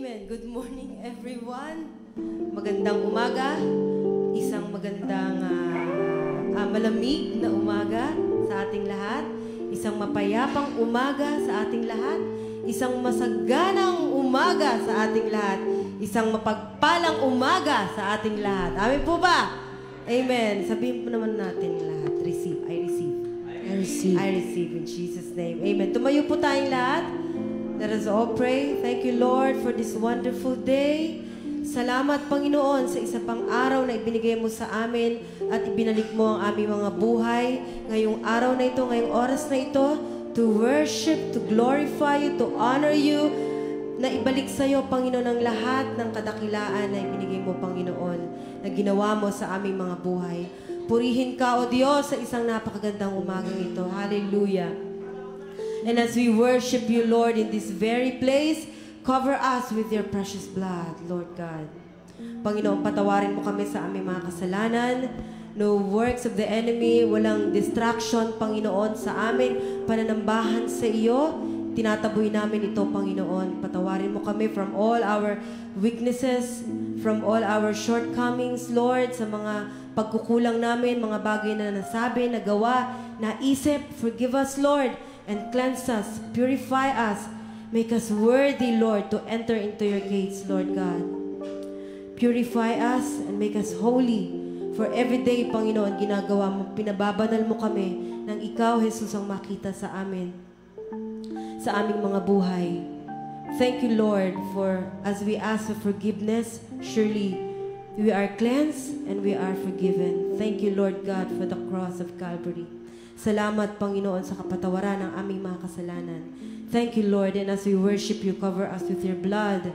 Amen. Good morning, everyone. Magandang umaga. Isang magandang malamig na umaga sa ating lahat. Isang mapayapang umaga sa ating lahat. Isang masaganang umaga sa ating lahat. Isang mapagpalang umaga sa ating lahat. Amen po ba? Amen. Sabihin po naman natin lahat. Receive. I receive. I receive. I receive in Jesus' name. Amen. Tumayo po tayong lahat. Let us all pray. Thank you, Lord, for this wonderful day. Salamat, Panginoon, sa isa pang araw na ibinigay mo sa amin at ibinalik mo ang aming mga buhay. Ngayong araw na ito, ngayong oras na ito, to worship, to glorify you, to honor you, na ibalik sa iyo, Panginoon, ang lahat ng kadakilaan na ibinigay mo, Panginoon, na ginawa mo sa aming mga buhay. Purihin ka, O Diyos, sa isang napakagandang umagang ito. Hallelujah. And as we worship you, Lord, in this very place, cover us with your precious blood, Lord God. Panginoon, patawarin mo kami sa aming mga kasalanan. No works of the enemy, walang distraction, Panginoon, sa amin. Pananambahan sa iyo, tinataboy namin ito, Panginoon. Patawarin mo kami from all our weaknesses, from all our shortcomings, Lord, sa mga pagkukulang namin, mga bagay na nasabi, nagawa, naisip. Forgive us, Lord, and cleanse us, purify us, make us worthy, Lord, to enter into your gates, Lord God. Purify us and make us holy. For every day, Panginoon, ginagawa mo, pinababanal mo kami nang ikaw, Jesus, ang makita sa amin, sa aming mga buhay. Thank you, Lord, for as we ask for forgiveness, surely we are cleansed and we are forgiven. Thank you, Lord God, for the cross of Calvary. Salamat, Panginoon, sa kapatawaran ng aming mga kasalanan. Thank you, Lord, and as we worship you, cover us with your blood.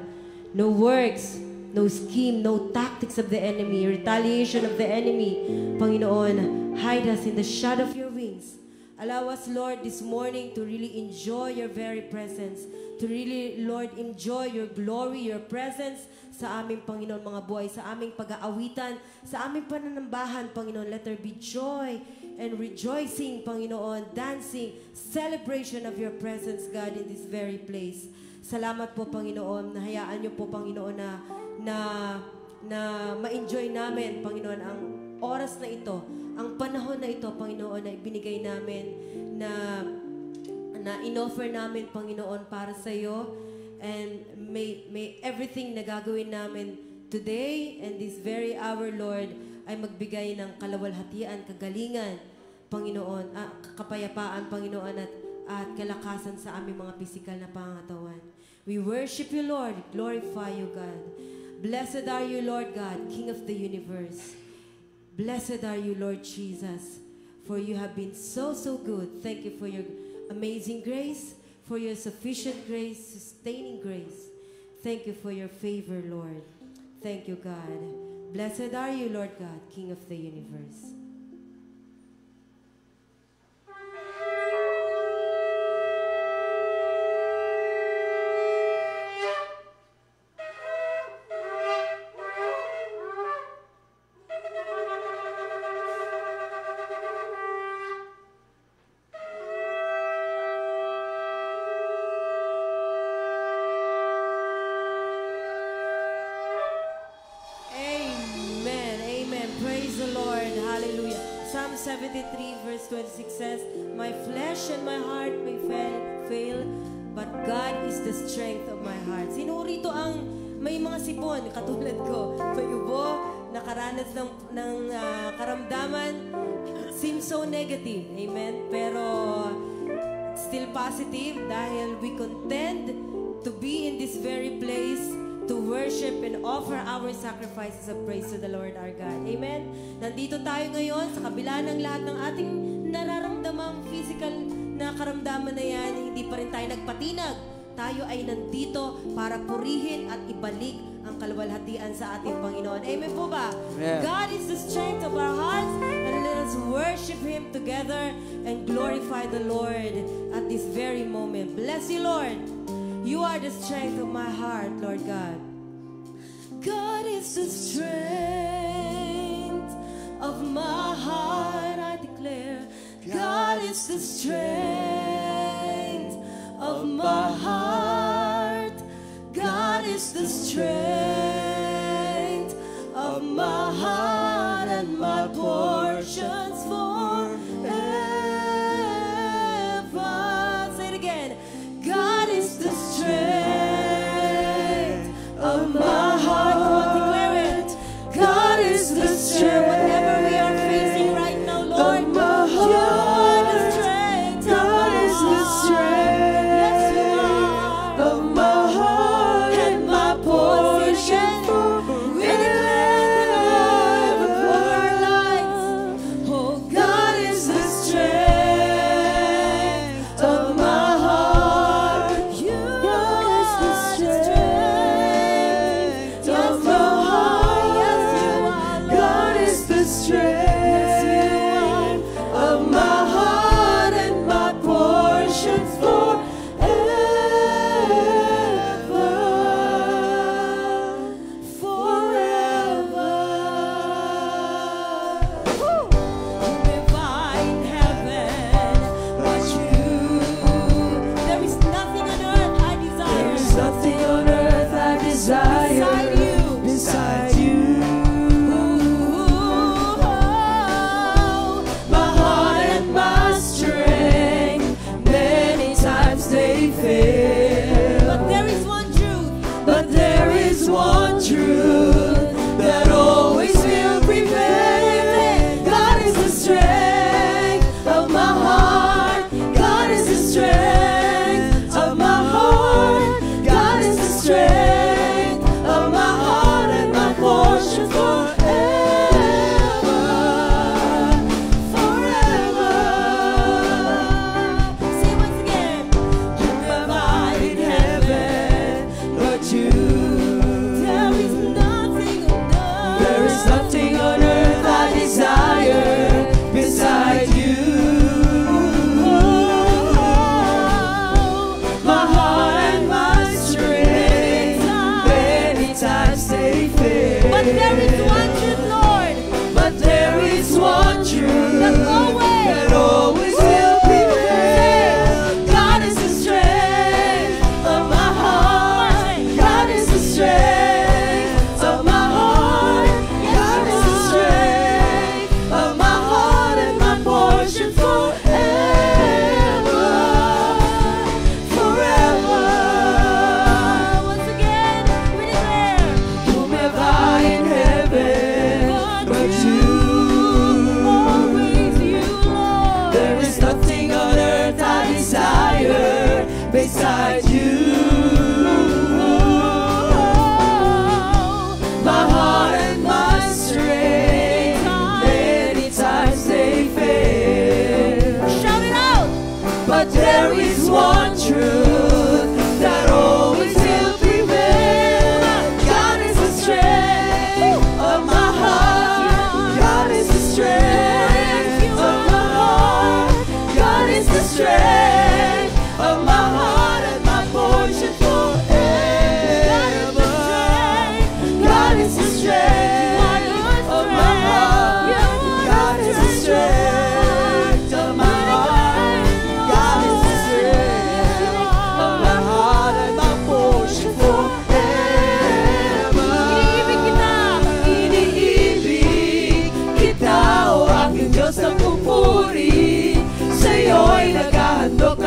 No works, no scheme, no tactics of the enemy, retaliation of the enemy. Panginoon, hide us in the shadow of your wings. Allow us, Lord, this morning to really enjoy your very presence, to really, Lord, enjoy your glory, your presence sa aming, Panginoon, mga buhay, sa aming pag-aawitan, sa aming pananambahan, Panginoon. Let there be joy and rejoicing, Panginoon, dancing, celebration of your presence, God, in this very place. Salamat po, Panginoon. Nahayaan niyo po, Panginoon, na ma-enjoy namin, Panginoon, ang oras na ito, ang panahon na ito, Panginoon, na ibinigay namin, na in-offer namin, Panginoon, para sa iyo. And may everything na gagawin namin today and this very hour, Lord, ay magbigay ng kalawalhatian, kagalingan, Panginoon, kapayapaan, Panginoon, at kalakasan sa aming mga pisikal na pangatawan. We worship you, Lord. Glorify you, God. Blessed are you, Lord God, King of the universe. Blessed are you, Lord Jesus, for you have been so, so good. Thank you for your amazing grace, for your sufficient grace, sustaining grace. Thank you for your favor, Lord. Thank you, God. Blessed are you, Lord God, King of the universe. Psalm 73 verse 26 says, "My flesh and my heart may fail, but God is the strength of my heart." Sino rito ang may mga sipon katulad ko? May ubo, nakaranas ng karamdaman, seems so negative, amen? Pero still positive dahil we contend to be in this very place to worship and offer our sacrifices of praise to the Lord our God. Amen? Nandito tayo ngayon sa kabila ng lahat ng ating nararamdamang physical na karamdaman na yan, hindi pa rin tayo nagpatinag. Tayo ay nandito para purihin at ibalik ang kaluwalhatian sa ating Panginoon. Amen po ba? Yeah. God is the strength of our hearts, and let us worship Him together and glorify the Lord at this very moment. Bless you, Lord. You are the strength of my heart, Lord God. God is the strength of my heart, I declare. God is the strength of my heart. God is is the strength of my heart and my portions forever. Say it again. God is the strength of my heart. Come on, declare it. God is the strength. Whatever we are facing right now, Lord, you are the strength. God is the strength. Yes, you are. Of my heart and my portion. We declare for our lives. Oh, God is the strength of my heart. You are the strength of my heart. Yes, you are. God is the strength of my heart and my portions forever. If I in heaven but you, there is nothing on earth I desire. There is nothing on earth I desire beside you. My heart and my strength, many times they fail. But there is one truth. But there is one truth that always will prevail. God is the strength of my heart. God is the strength of my heart. God is the strength of my heart and my portion forever. Forever. Say once again. Who am I in heaven but you? There is nothing on earth. There is nothing on earth I desire beside you. My heart and my strength, many times they fail. But there is one truth, Lord. But there is one truth that always will prevail. God is the strength of my heart. God is the strength of my heart. God is the strength of my heart and my portion forever. Forever. Once again, we declare. Whom have I in heaven but you? Always you, Lord. There is nothing on earth I desire beside you. My heart and my strength, many times they fail. Shout it out! But there is one truth that always will prevail. God is the strength of my heart. God is the strength of my heart. God is the strength of my heart and my portion forever. God is the strength of my heart. God is the strength of my heart. God is the strength of my heart and my portion forever. Iniibig kita, o aking Diyos ang pupuri. Sa'yo'y naghahandog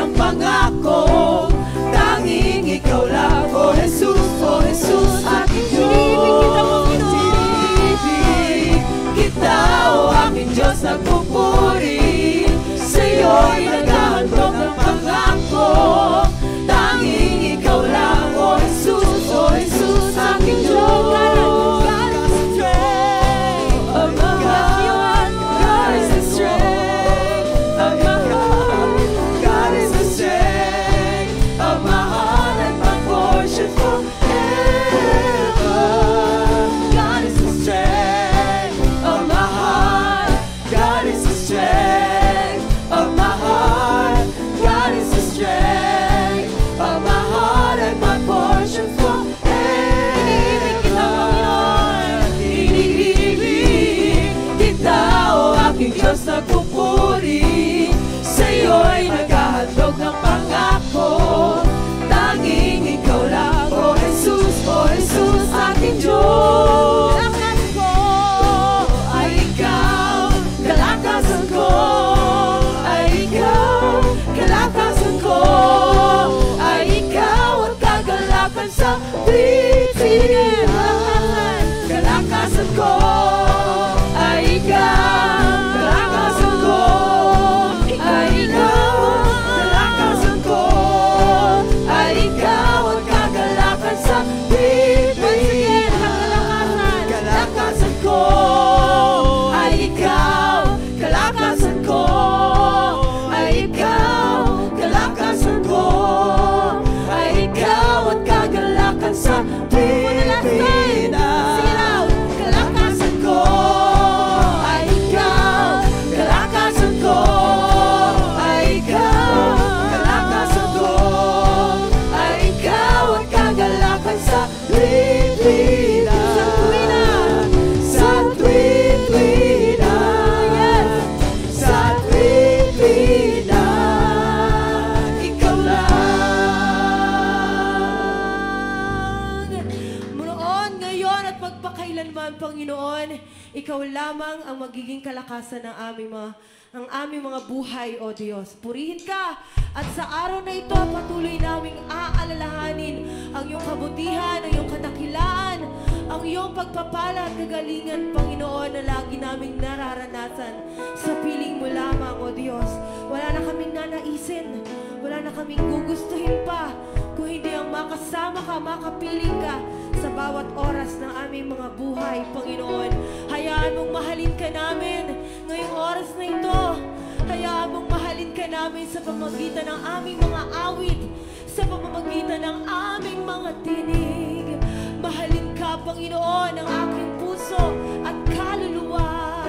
kailanman, Panginoon, Ikaw lamang ang magiging kalakasan ng aming mga buhay, O Diyos. Purihin ka. At sa araw na ito, patuloy naming aalalahanin ang iyong kabutihan, ang iyong kadakilaan, ang iyong pagpapala at kagalingan, Panginoon, na lagi naming nararanasan sa piling mo lamang, O Diyos. Wala na kaming nanaisin, wala na kaming gugustuhin pa, kung hindi ang makasama ka, makapiling ka sa bawat oras ng aming mga buhay, Panginoon. Hayaan mong mahalin ka namin ngayong oras na ito. Hayaan mong mahalin ka namin sa pamamagitan ng aming mga awit, sa pamamagitan ng aming mga tinig. Mahalin ka, Panginoon, ang aking puso at kaluluwa.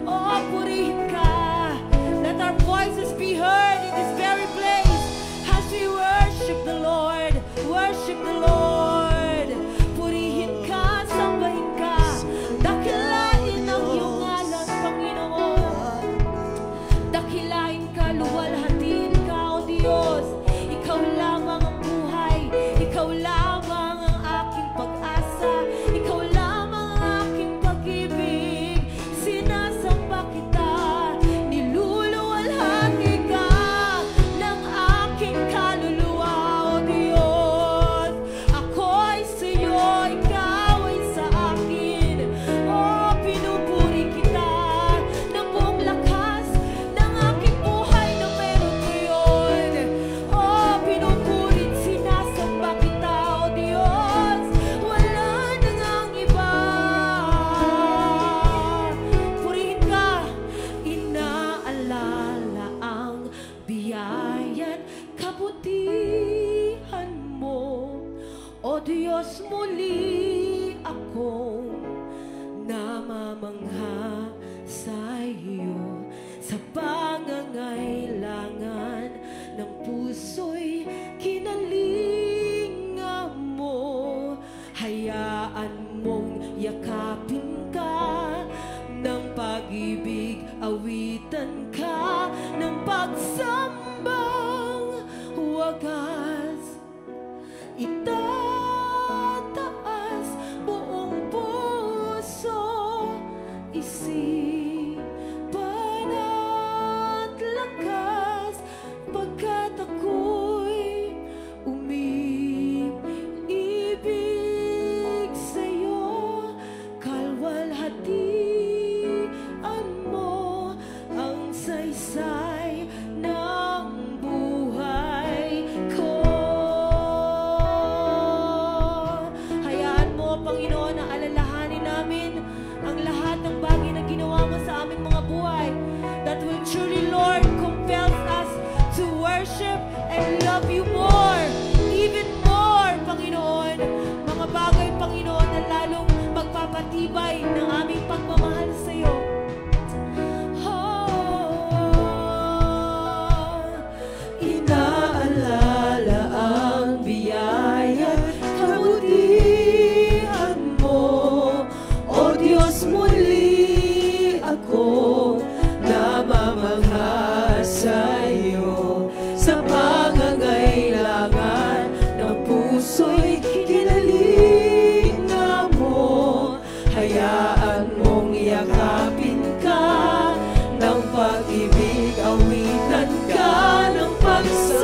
Oo, purihin ka. Let our voices be heard in this very place as we worship the Lord. Worship the Lord. Purihin ka, sambahin ka. Dakilain ang iyong ngalan, Panginoon. Dakilain ka, luwalhatiin ka, O Diyos. Ikaw lamang ang buhay. Ikaw lamang ang aking pag-asa. Ikaw lamang ang aking pag-ibig. Sinasamba kita. Niluluwalhati ka ng aking kaluluwa, O Diyos. Ako'y sa'yo, ikaw ay sa akin. O, pinupuri kita ng buong lakas ng aking buhay na meron ngayon. O, pinupuri at sinasamba kita, O Diyos. Wala na ngang iba. Purihin ka. Inaalala ang biyayan, kabutihan mo. O Diyos, muli akong namamangha sa iyo. Sa pangangailangan ng puso'y kinalinga mo. Hayaan mong yakapin ka ng pag-ibig, awitan ka ng pagsambang wagas. Itataas buong puso, isipan at lakas, pagkat ako'y umiibig sa'yo. Kalwalhatian mo ang saysay ng buhay ko. Hayaan mo, Panginoon, na alalahanin namin ang lahat ng bagay na ginawa mo sa aming mga buhay, that will truly, Lord, compels us to worship and love you more, even more, Panginoon. Mga bagay, Panginoon, na lalong magpapatibay ng aming pagmamahal sa iyo. Inaalala ang biyaya, kabutihan mo. O Diyos, muli ako namamangha sa iyo. Sa pangangailangan ng puso'y kinalinga mo. Hayaan mong yakapin ka ng pag-ibig, awitan ka ng pagsambang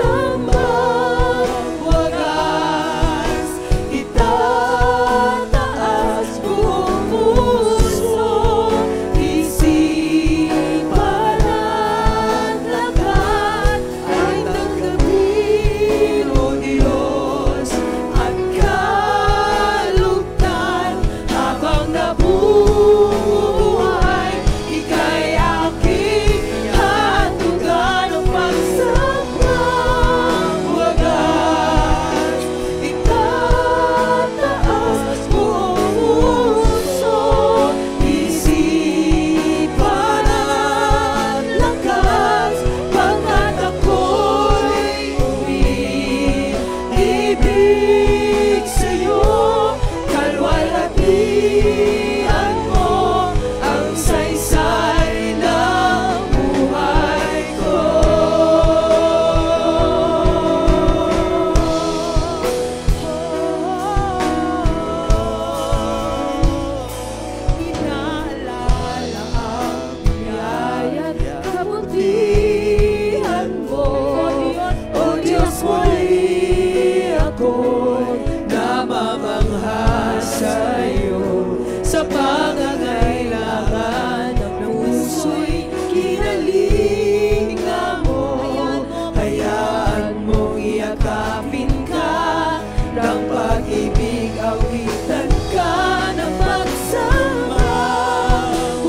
yakapin ka ng pag-ibig, awitan ka ng pagsama.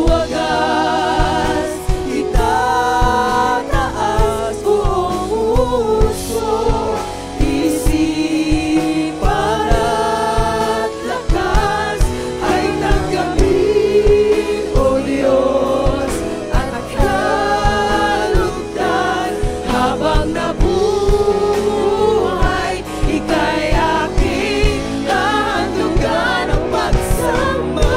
Wagas itataas buong puso, isipan at lakas ay tanggapin, O Diyos, at kalugdan habang nabuhay. Ika'y aking nahandugan ng pagsama.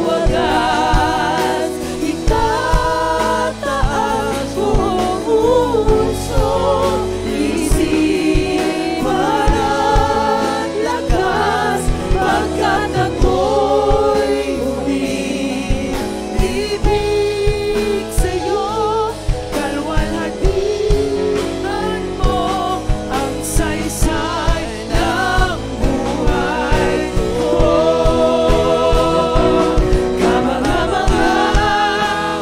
Wagas itataas buong puso, isipan at lakas, pagkat ako'y umibig sa'yo. Kalwalhatian mo ang saysay ng buhay ko. Kamangha-mangha,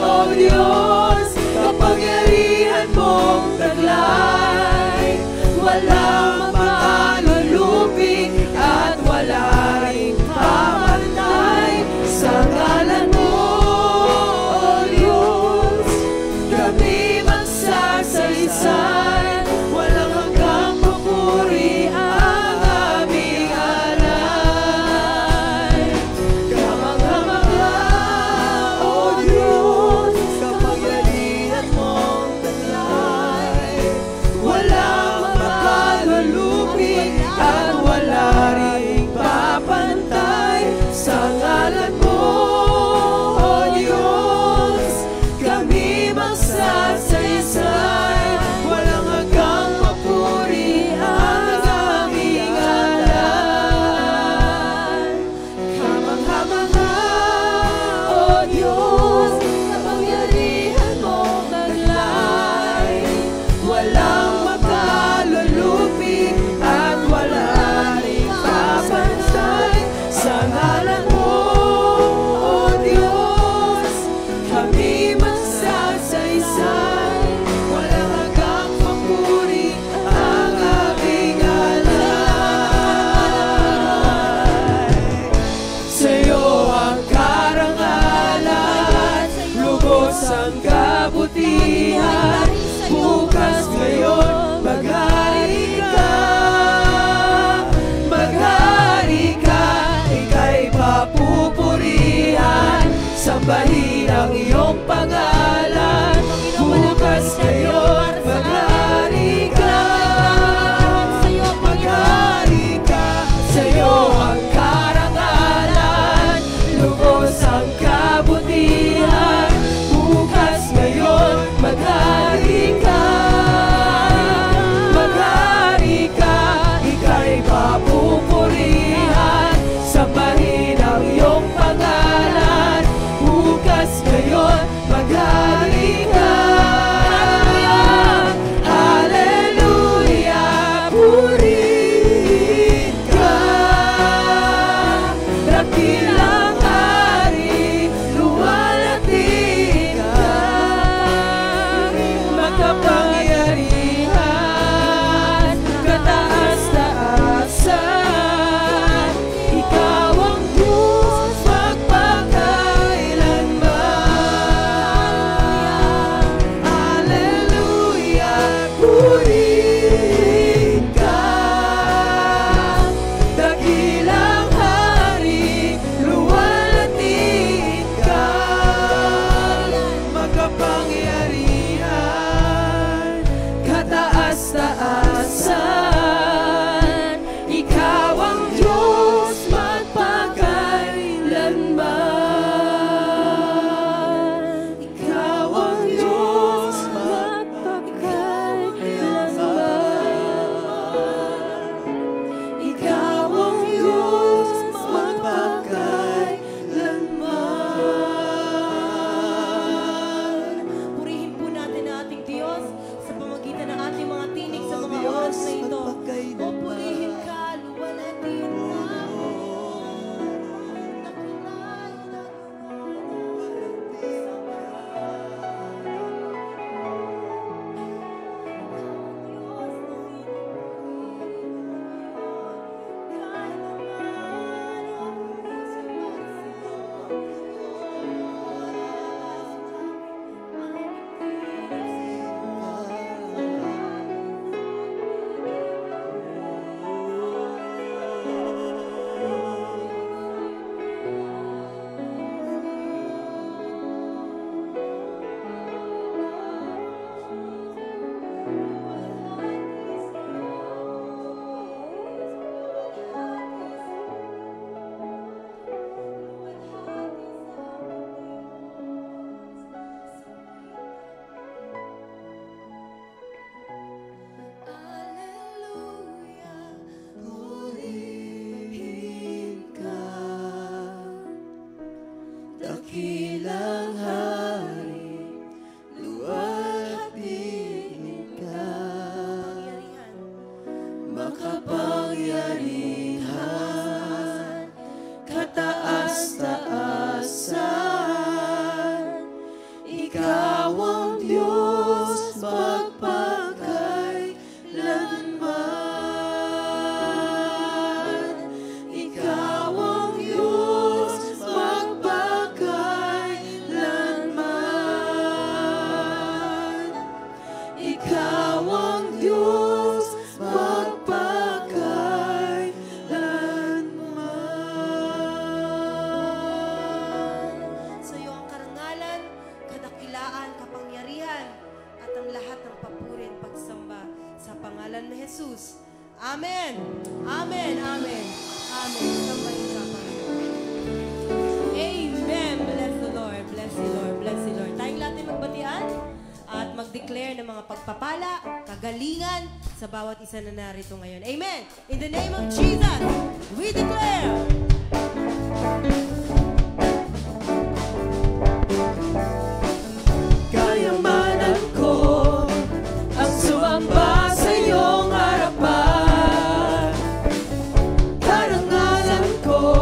O Diyos, kapangyarihan mong taglay. Walang makalulupig at wala ring pamantay sa ngalan mo, O Diyos. Kami magsasaysay, walang hanggang papuri ang aming alay. Kamangha-mangha, O Diyos, kapangyarihan mong taglay. Walang makalulupig at wala ring papantay sa ngalan mo, O Diyos. Kami magsasaysay, walang hanggang papuri ang aming alay. Kamangha-mangha, O Diyos, kapangyarihan mong taglay. Walang makalulupig at wala ring papantay sa ngalan mo, O Diyos. Kami magsasaysay, walang hanggang papuri ang aming alay. Sa'yo ang karangalan, lubos ang kabutihan. Bukas ngayon, maghari ka, maghari ka. Ika'y papupurihan, sambahin ang iyong pangalan. Bukas ngayon, maghari ka, maghari ka. Sa'yo ang karangalan, lubos ang kabutihan. Bukas ngayon, maghari ka, maghari ka. Ika'y papupurihan, sambahin ang iyong pangalan. Bukas ngayon, maghari ka. Hallelujah, purihin ka. Dakilang hari, luwalhati ka. Makapangyarihan, kataas-taasan. Ikaw ang Diyos magpakailanman. Hallelujah, purihin ka. Dakilang hari, luwalhati ka. Makapangyarihan, kataas-taasan. Ikaw ang Diyos magpakailanman. Ikaw ang Diyos magpakailanman. makapangyarihan, kataas-taasan. Ikaw ang Diyos magpakailanman. Ikaw ang Diyos magpakailanman. Ikaw ang Diyos magpakailanman. Sa iyo ang karangalan, kadakilaan, kapangyarihan, at ang lahat ng papuri at pagsamba sa pangalan ni Jesus. Amen. Amen. Amen. Amen. Sambahin ka, Panginoon. Amen. Bless the Lord. Bless the Lord. Bless the Lord. Tayong lahat ay magbatian at mag-declare ng mga pagpapala, kagalingan sa bawat isa na narito ngayon. Amen. In the name of Jesus, we declare. Kayamanan ko ang sumamba sa iyong harapan. Karangalan ko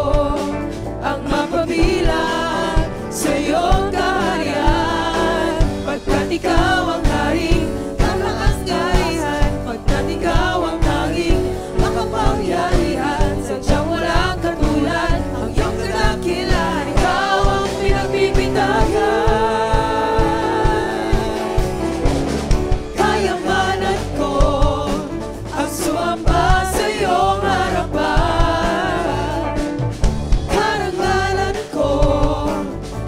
ang mapabilang sa iyong kaharian. Pagkat ikaw ang haring kakaasgahan, pagkat ikaw ang tanging makapangyarihan, sadyang walang katulad ang iyong kadakilaan. Ikaw ang pinagbibitagan. Kayamanan ko ang sumamba sa iyong harapan. Karangalan ko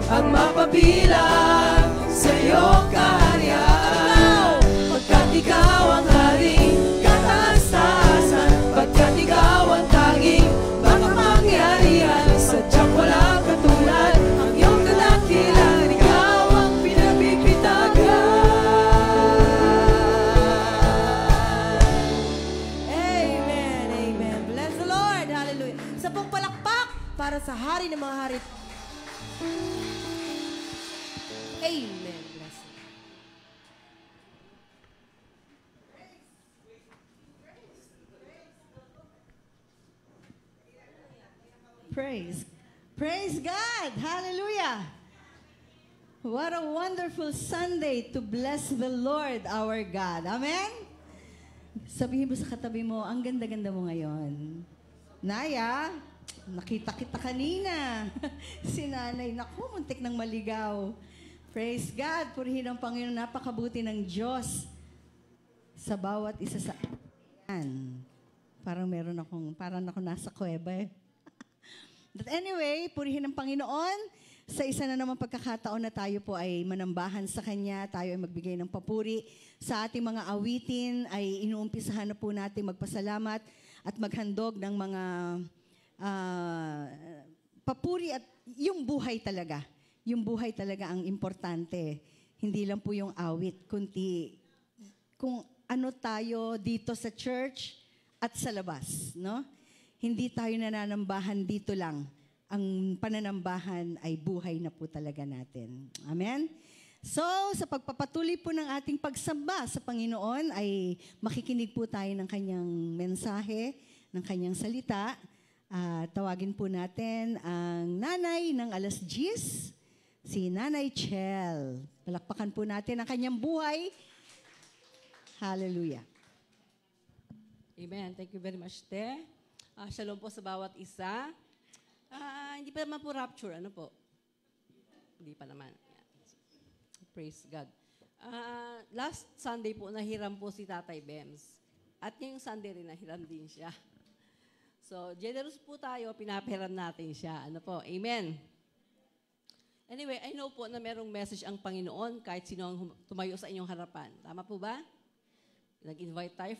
ang mapabilang sa iyong kaharian. Pagkat ikaw ang haring kataas-taasan, pagkat ikaw ang tanging makapangyarihan, sadyang walang katulad ang iyong kadakilaan. Ikaw ang pinabibitagan. Amen. Amen. Bless the Lord. Hallelujah. Sa pong palakpak para sa hari ng mga hari. Amen. Bless you. Praise God! Hallelujah! What a wonderful Sunday to bless the Lord our God. Amen? Sabihin mo sa katabi mo, ang ganda-ganda mo ngayon. Naya, nakita kita kanina. Si nanay, naku, muntik ng maligaw. Praise God! Purihin ang Panginoon, napakabuti ng Diyos sa bawat isa sa atin. Parang ako nasa kuweba eh. But anyway, purihin ang Panginoon. Sa isa na naman pagkakataon na tayo po ay manambahan sa Kanya, tayo ay magbigay ng papuri. Sa ating mga awitin ay inuumpisahan na po natin magpasalamat at maghandog ng mga papuri at yung buhay talaga. Yung buhay talaga ang importante. Hindi lang po yung awit, kundi kung ano tayo dito sa church at sa labas, no? Hindi tayo nananambahan dito lang. Ang pananambahan ay buhay na po talaga natin. Amen? So, sa pagpapatuloy po ng ating pagsamba sa Panginoon, ay makikinig po tayo ng kanyang mensahe, ng kanyang salita. Tawagin po natin ang nanay ng alas 10, si Nanay Chel. Palakpakan po natin ang kanyang buhay. Hallelujah. Amen. Thank you very much, Te. Shalom po sa bawat isa. Hindi pa naman po rapture. Ano po? Hindi pa naman. Yan. Praise God. Last Sunday po, nahiram po si Tatay Bems. At ngayong Sunday rin, nahiram din siya. So, generous po tayo, pinapahiram natin siya. Ano po? Amen. Anyway, I know po na merong message ang Panginoon kahit sino ang tumayo sa inyong harapan. Tama po ba? Nag-invite tayo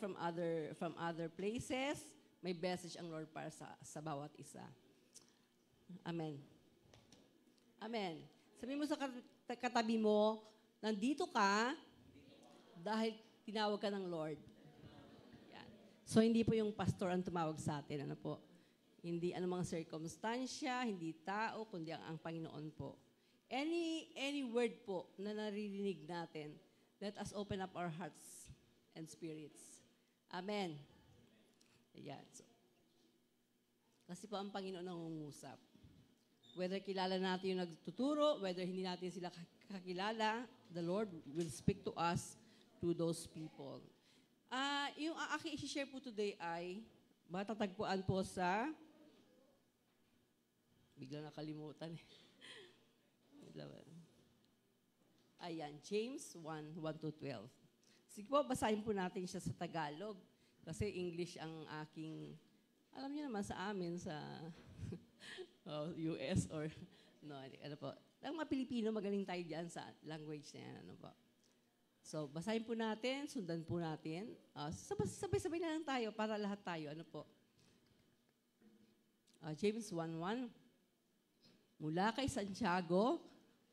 from other places. May message ang Lord para sa bawat isa. Amen. Amen. Sabihin mo sa katabi mo, nandito ka dahil tinawag ka ng Lord. Yan. So, hindi po yung pastor ang tumawag sa atin. Ano po? Hindi anumang circumstansya, hindi tao, kundi ang Panginoon po. Any word po na naririnig natin, let us open up our hearts and spirits. Amen. Ayan. So, kasi po ang Panginoon ang nangungusap. Whether kilala natin yung nagtuturo, whether hindi natin sila kakilala, the Lord will speak to us through those people. Yung aking isi-share po today ay matatagpuan po sa bigla nakalimutan eh. Ayan, James 1:1-12. Sige po, basahin po natin siya sa Tagalog. Kasi English ang aking, alam niyo naman sa amin, sa US or, no, ano po. Ang mga Pilipino, magaling tayo dyan sa language na yan, ano po. So, basahin po natin, sundan po natin. Sabay-sabay na lang tayo para lahat tayo, ano po. James 1:1. Mula kay Santiago,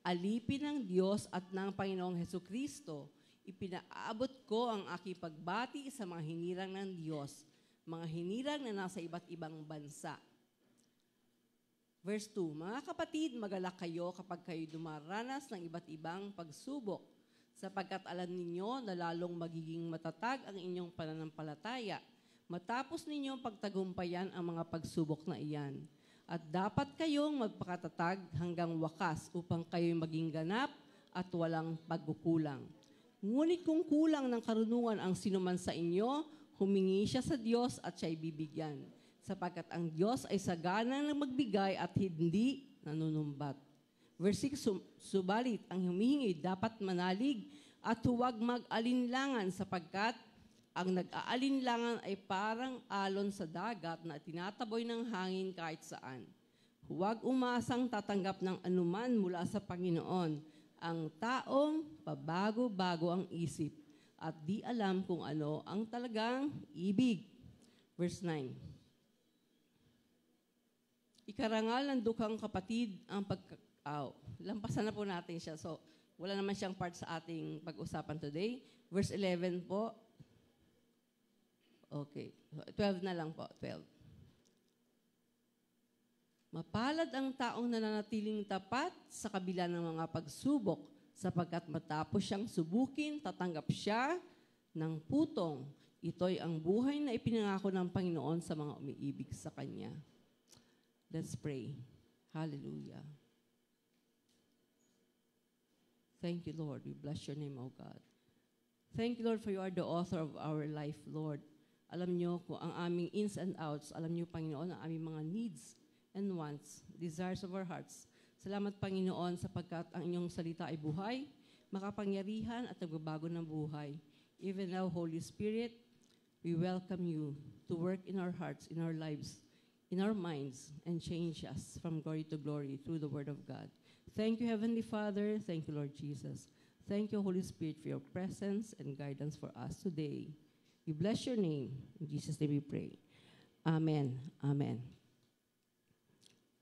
alipin ng Diyos at ng Panginoong Hesukristo, ipinaabot ko ang aking pagbati sa mga hinirang ng Diyos, mga hinirang na nasa iba't ibang bansa. Verse 2, mga kapatid, magalak kayo kapag kayo dumaranas ng iba't ibang pagsubok, sapagkat alam ninyo na lalong magiging matatag ang inyong pananampalataya, matapos ninyong pagtagumpayan ang mga pagsubok na iyan. At dapat kayong magpakatatag hanggang wakas upang kayo'y maging ganap at walang pagkukulang. Ngunit kung kulang ng karunungan ang sinuman sa inyo, humingi siya sa Diyos at siya'y bibigyan. Sapagkat ang Diyos ay sagana ng magbigay at hindi nanunumbat. Verse 6, subalit ang humihingi dapat manalig at huwag mag-alinlangan sapagkat ang nag-aalinlangan ay parang alon sa dagat na tinataboy ng hangin kahit saan. Huwag umasang tatanggap ng anuman mula sa Panginoon. Ang taong pabago-bago ang isip at di alam kung ano ang talagang ibig. Verse 9. Ikarangal ng dukhang kapatid ang lampasan na po natin siya. So, wala naman siyang part sa ating pag-usapan today. Verse 11 po. Okay. 12 na lang po. 12. Mapalad ang taong nananatiling tapat sa kabila ng mga pagsubok, sapagkat matapos siyang subukin, tatanggap siya ng putong. Ito'y ang buhay na ipinangako ng Panginoon sa mga umiibig sa Kanya. Let's pray. Hallelujah. Thank you, Lord. We bless your name, O God. Thank you, Lord, for you are the author of our life, Lord. Alam niyo kung ang aming ins and outs. Alam niyo, Panginoon, ang aming mga needs and wants, desires of our hearts. Salamat, Panginoon, sapagkat ang inyong salita ay buhay, makapangyarihan at nagbabago ng buhay. Even now, Holy Spirit, we welcome you to work in our hearts, in our lives, in our minds, and change us from glory to glory through the Word of God. Thank you, Heavenly Father. Thank you, Lord Jesus. Thank you, Holy Spirit, for your presence and guidance for us today. We bless your name. In Jesus' name we pray. Amen. Amen.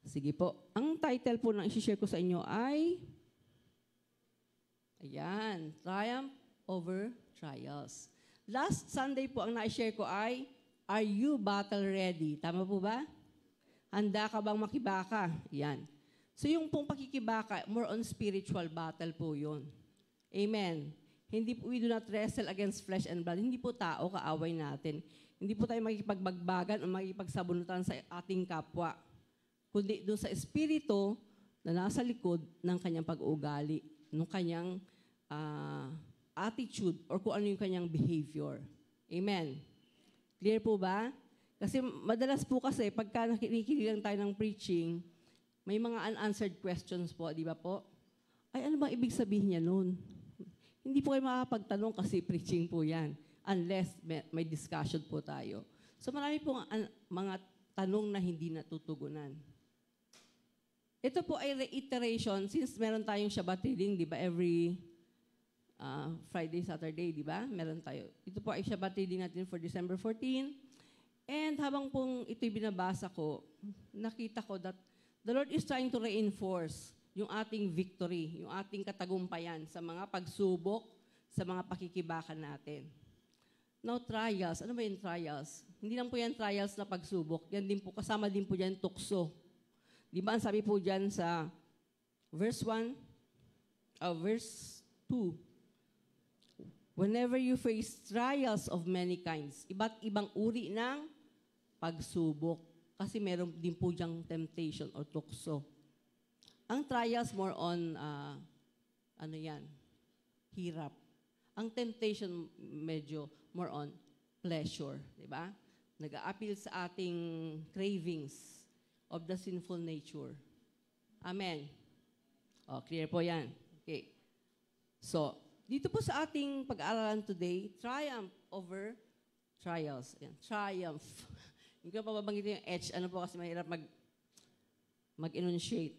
Sige po. Ang title po ng isi-share ko sa inyo ay, ayan, Triumph over Trials. Last Sunday po, ang na-share ko ay, Are you battle ready? Tama po ba? Handa ka bang makibaka? Yan. So yung pong pakikibaka, more on spiritual battle po yun. Amen. We do not wrestle against flesh and blood. Hindi po tao kaaway natin. Hindi po tayo makikipagbagbagan o makikipagsabunutan sa ating kapwa. Kundi doon sa espiritu na nasa likod ng kanyang pag-uugali, ng kanyang attitude, or kung ano yung kanyang behavior. Amen. Clear po ba? Kasi madalas po kasi, pagka nakikinig lang tayo ng preaching, may mga unanswered questions po, di ba po? Ay, ano bang ibig sabihin niya noon? Hindi po kayo makapagtanong kasi preaching po yan. Unless may discussion po tayo. So marami pong mga tanong na hindi natutugunan. Ito po ay reiteration since meron tayong Shabbat reading, di ba? Every Friday, Saturday, di ba? Meron tayo. Ito po ay Shabbat reading natin for December 14. And habang pong ito'y binabasa ko, nakita ko that the Lord is trying to reinforce yung ating victory, yung ating katagumpayan sa mga pagsubok, sa mga pakikibakan natin. Now, trials. Ano ba yung trials? Hindi lang po yan trials na pagsubok. Yan din po, kasama din po dyan tukso. Di ba, ang sabi po dyan sa verse 2, whenever you face trials of many kinds, iba't ibang uri ng pagsubok. Kasi meron din po diyang temptation or tukso. Ang trials more on, hirap. Ang temptation medyo more on pleasure, di ba? Nag-a-appeal sa ating cravings of the sinful nature. Amen. O, clear po yan. Okay. So, dito po sa ating pag-aaralan today, triumph over trials. Ayan, triumph. Hindi ko pa babanggitin yung H. Ano po kasi mahirap mag-enunciate.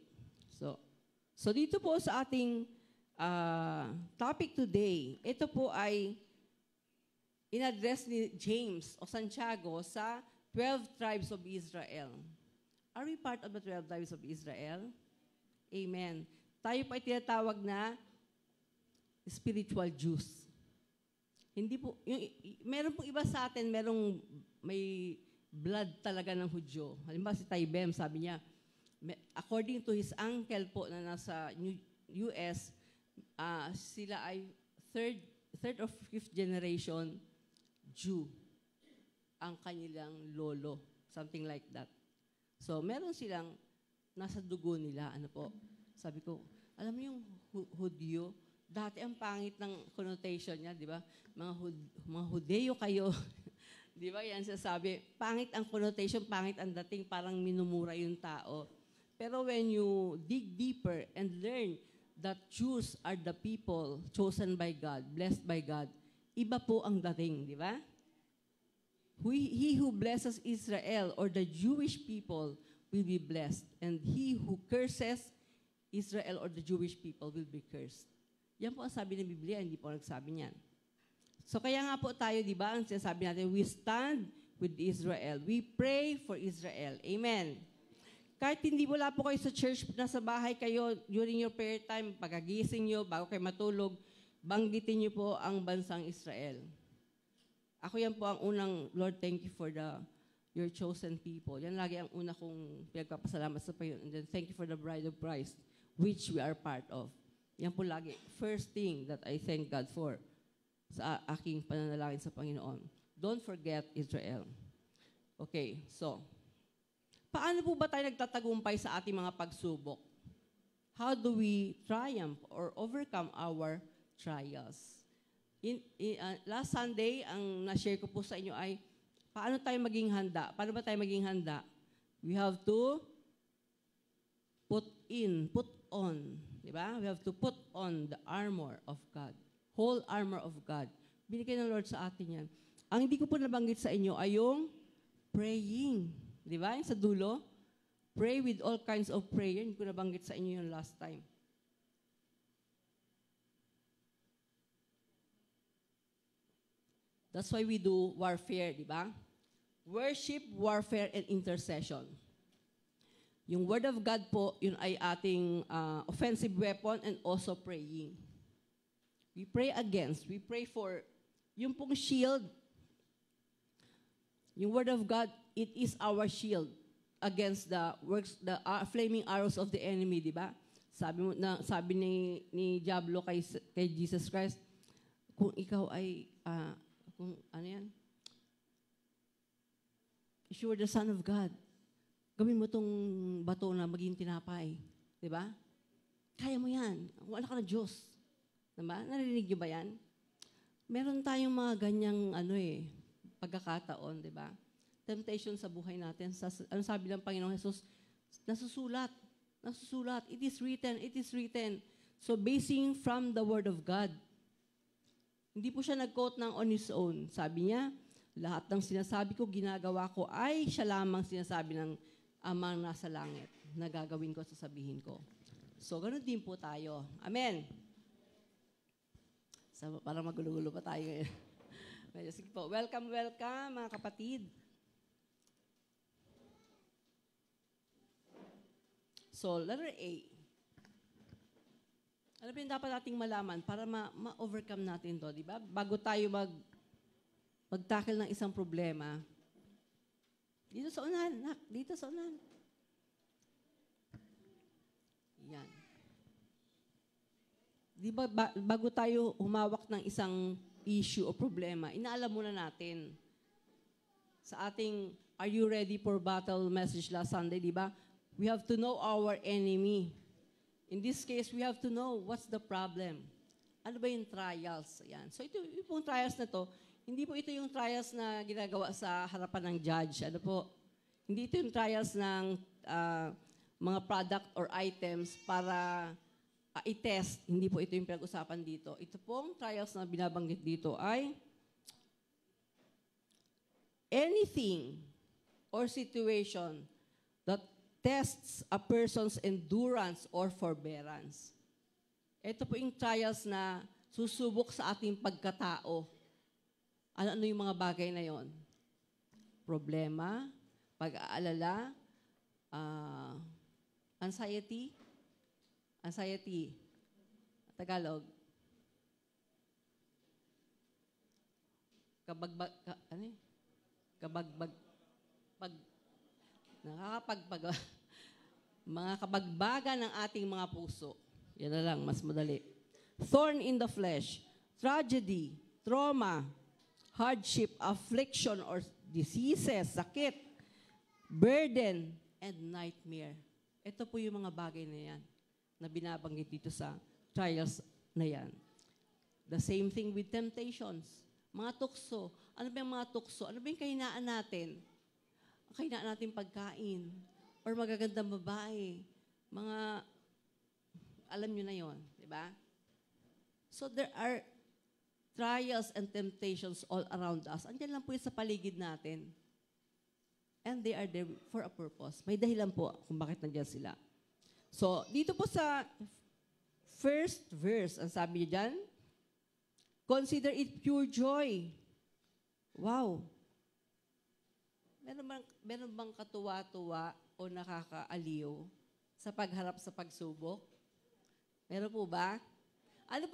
So dito po sa ating topic today, ito po ay in-address ni James o Santiago sa 12 tribes of Israel. Are we part of the 12 tribes of Israel? Amen. Tayo po ay tinatawag na spiritual Jews. Hindi po, meron po iba sa atin, may blood talaga ng Hudyo. Halimbawa si Taibem, sabi niya, according to his uncle po na nasa US, sila ay third or fifth generation Jew ang kanilang lolo. Something like that. So, meron silang nasa dugo nila. Ano po? Sabi ko, alam mo yung Hudyo, dati ang pangit ng connotation niya, di ba? Mga Hudeo kayo. Di ba? Yan sasabi. Pangit ang connotation, pangit ang dating, parang minumura yung tao. Pero when you dig deeper and learn that Jews are the people chosen by God, blessed by God, iba po ang dating, di ba? He who blesses Israel or the Jewish people will be blessed. And he who curses Israel or the Jewish people will be cursed. Yan po ang sabi ng Biblia, hindi po nagsabi niyan. So kaya nga po tayo, di ba, ang sinasabi natin, we stand with Israel. We pray for Israel. Amen. Kahit hindi wala po kayo sa church, nasa bahay kayo, during your prayer time, pagagising nyo, bago kayo matulog, banggitin nyo po ang bansang Israel. Ako yan po ang unang, Lord, thank you for your chosen people. Yan lagi ang una kong pinagpapasalamat sa Panginoon. And then thank you for the bride of Christ, which we are part of. Yan po lagi, first thing that I thank God for sa aking pananalangin sa Panginoon. Don't forget Israel. Okay, so, paano po ba tayo nagtatagumpay sa ating mga pagsubok? How do we triumph or overcome our trials? Last Sunday, ang na-share ko po sa inyo ay, paano tayo maging handa? Paano ba tayo maging handa? We have to put on, di ba? We have to put on the armor of God. Whole armor of God. Binigay ng Lord sa atin yan. Ang hindi ko po nabanggit sa inyo ay yung praying. Di ba? Yung sa dulo, pray with all kinds of prayer. Hindi ko nabanggit sa inyo yung last time. That's why we do warfare, di ba? Worship, warfare, and intercession. Yung Word of God po, yun ay ating offensive weapon and also praying. We pray for, yung pong shield, yung Word of God, it is our shield against the flaming arrows of the enemy, di ba? Sabi ni Diablo kay Jesus Christ, kung ikaw ay kung ano yan? If you are the Son of God, gawin mo tong bato na maging tinapay, di ba? Kaya mo yan. Wala ka na Diyos. Diba? Narinig niyo ba yan? Meron tayong mga ganyang pagkakataon, di ba? Temptation sa buhay natin. Ano sabi ng Panginoong Jesus? Nasusulat. Nasusulat. It is written. It is written. So basing from the Word of God. Hindi po siya nag-quote ng on his own. Sabi niya, lahat ng sinasabi ko, ginagawa ko, ay siya lamang sinasabi ng Amang nasa langit na gagawin ko, sasabihin ko. So, ganun din po tayo. Amen. So, parang magulo-gulo pa tayo ngayon. Sige po. Welcome, welcome, mga kapatid. So, letter A. Ano ba yung dapat nating malaman para ma-overcome natin to, di ba? Bago tayo mag-tackle ng isang problema, dito sa unahan, nak, dito sa unahan. Yan. Di ba, bago tayo humawak ng isang issue o problema, inaalam muna natin sa ating Are You Ready for Battle message last Sunday, di ba? We have to know our enemy. In this case, we have to know what's the problem. Ano ba yung trials? Ayan. So ito, yung pong trials na to, hindi po ito yung trials na ginagawa sa harapan ng judge. Ano po? Hindi ito yung trials ng mga product or items para i-test. Hindi po ito yung pinag-usapan dito. Ito pong trials na binabanggit dito ay anything or situation that tests a person's endurance or forbearance. Ito po yung trials na susubok sa ating pagkatao. Ano yung mga bagay na yon? Problema, pag-aalala, anxiety, Tagalog, mga kabagbagan ng ating mga puso. Yan na lang, mas madali. Thorn in the flesh, tragedy, trauma, hardship, affliction, or diseases, sakit, burden, and nightmare. Ito po yung mga bagay na yan na binabanggit dito sa trials na yan. The same thing with temptations. Mga tukso. Ano ba yung mga tukso? Ano ba yung kahinaan natin? Kahinaan natin pagkain or magagandang babae. Mga, alam nyo na yon, di ba? So there are trials and temptations all around us. Andiyan lang po yun sa paligid natin. And they are there for a purpose. May dahilan po kung bakit nandiyan sila. So, dito po sa first verse, ang sabi niya dyan, consider it pure joy. Wow. Meron bang katuwa-tuwa o nakakaaliw sa pagharap sa pagsubok? Meron po ba? Ano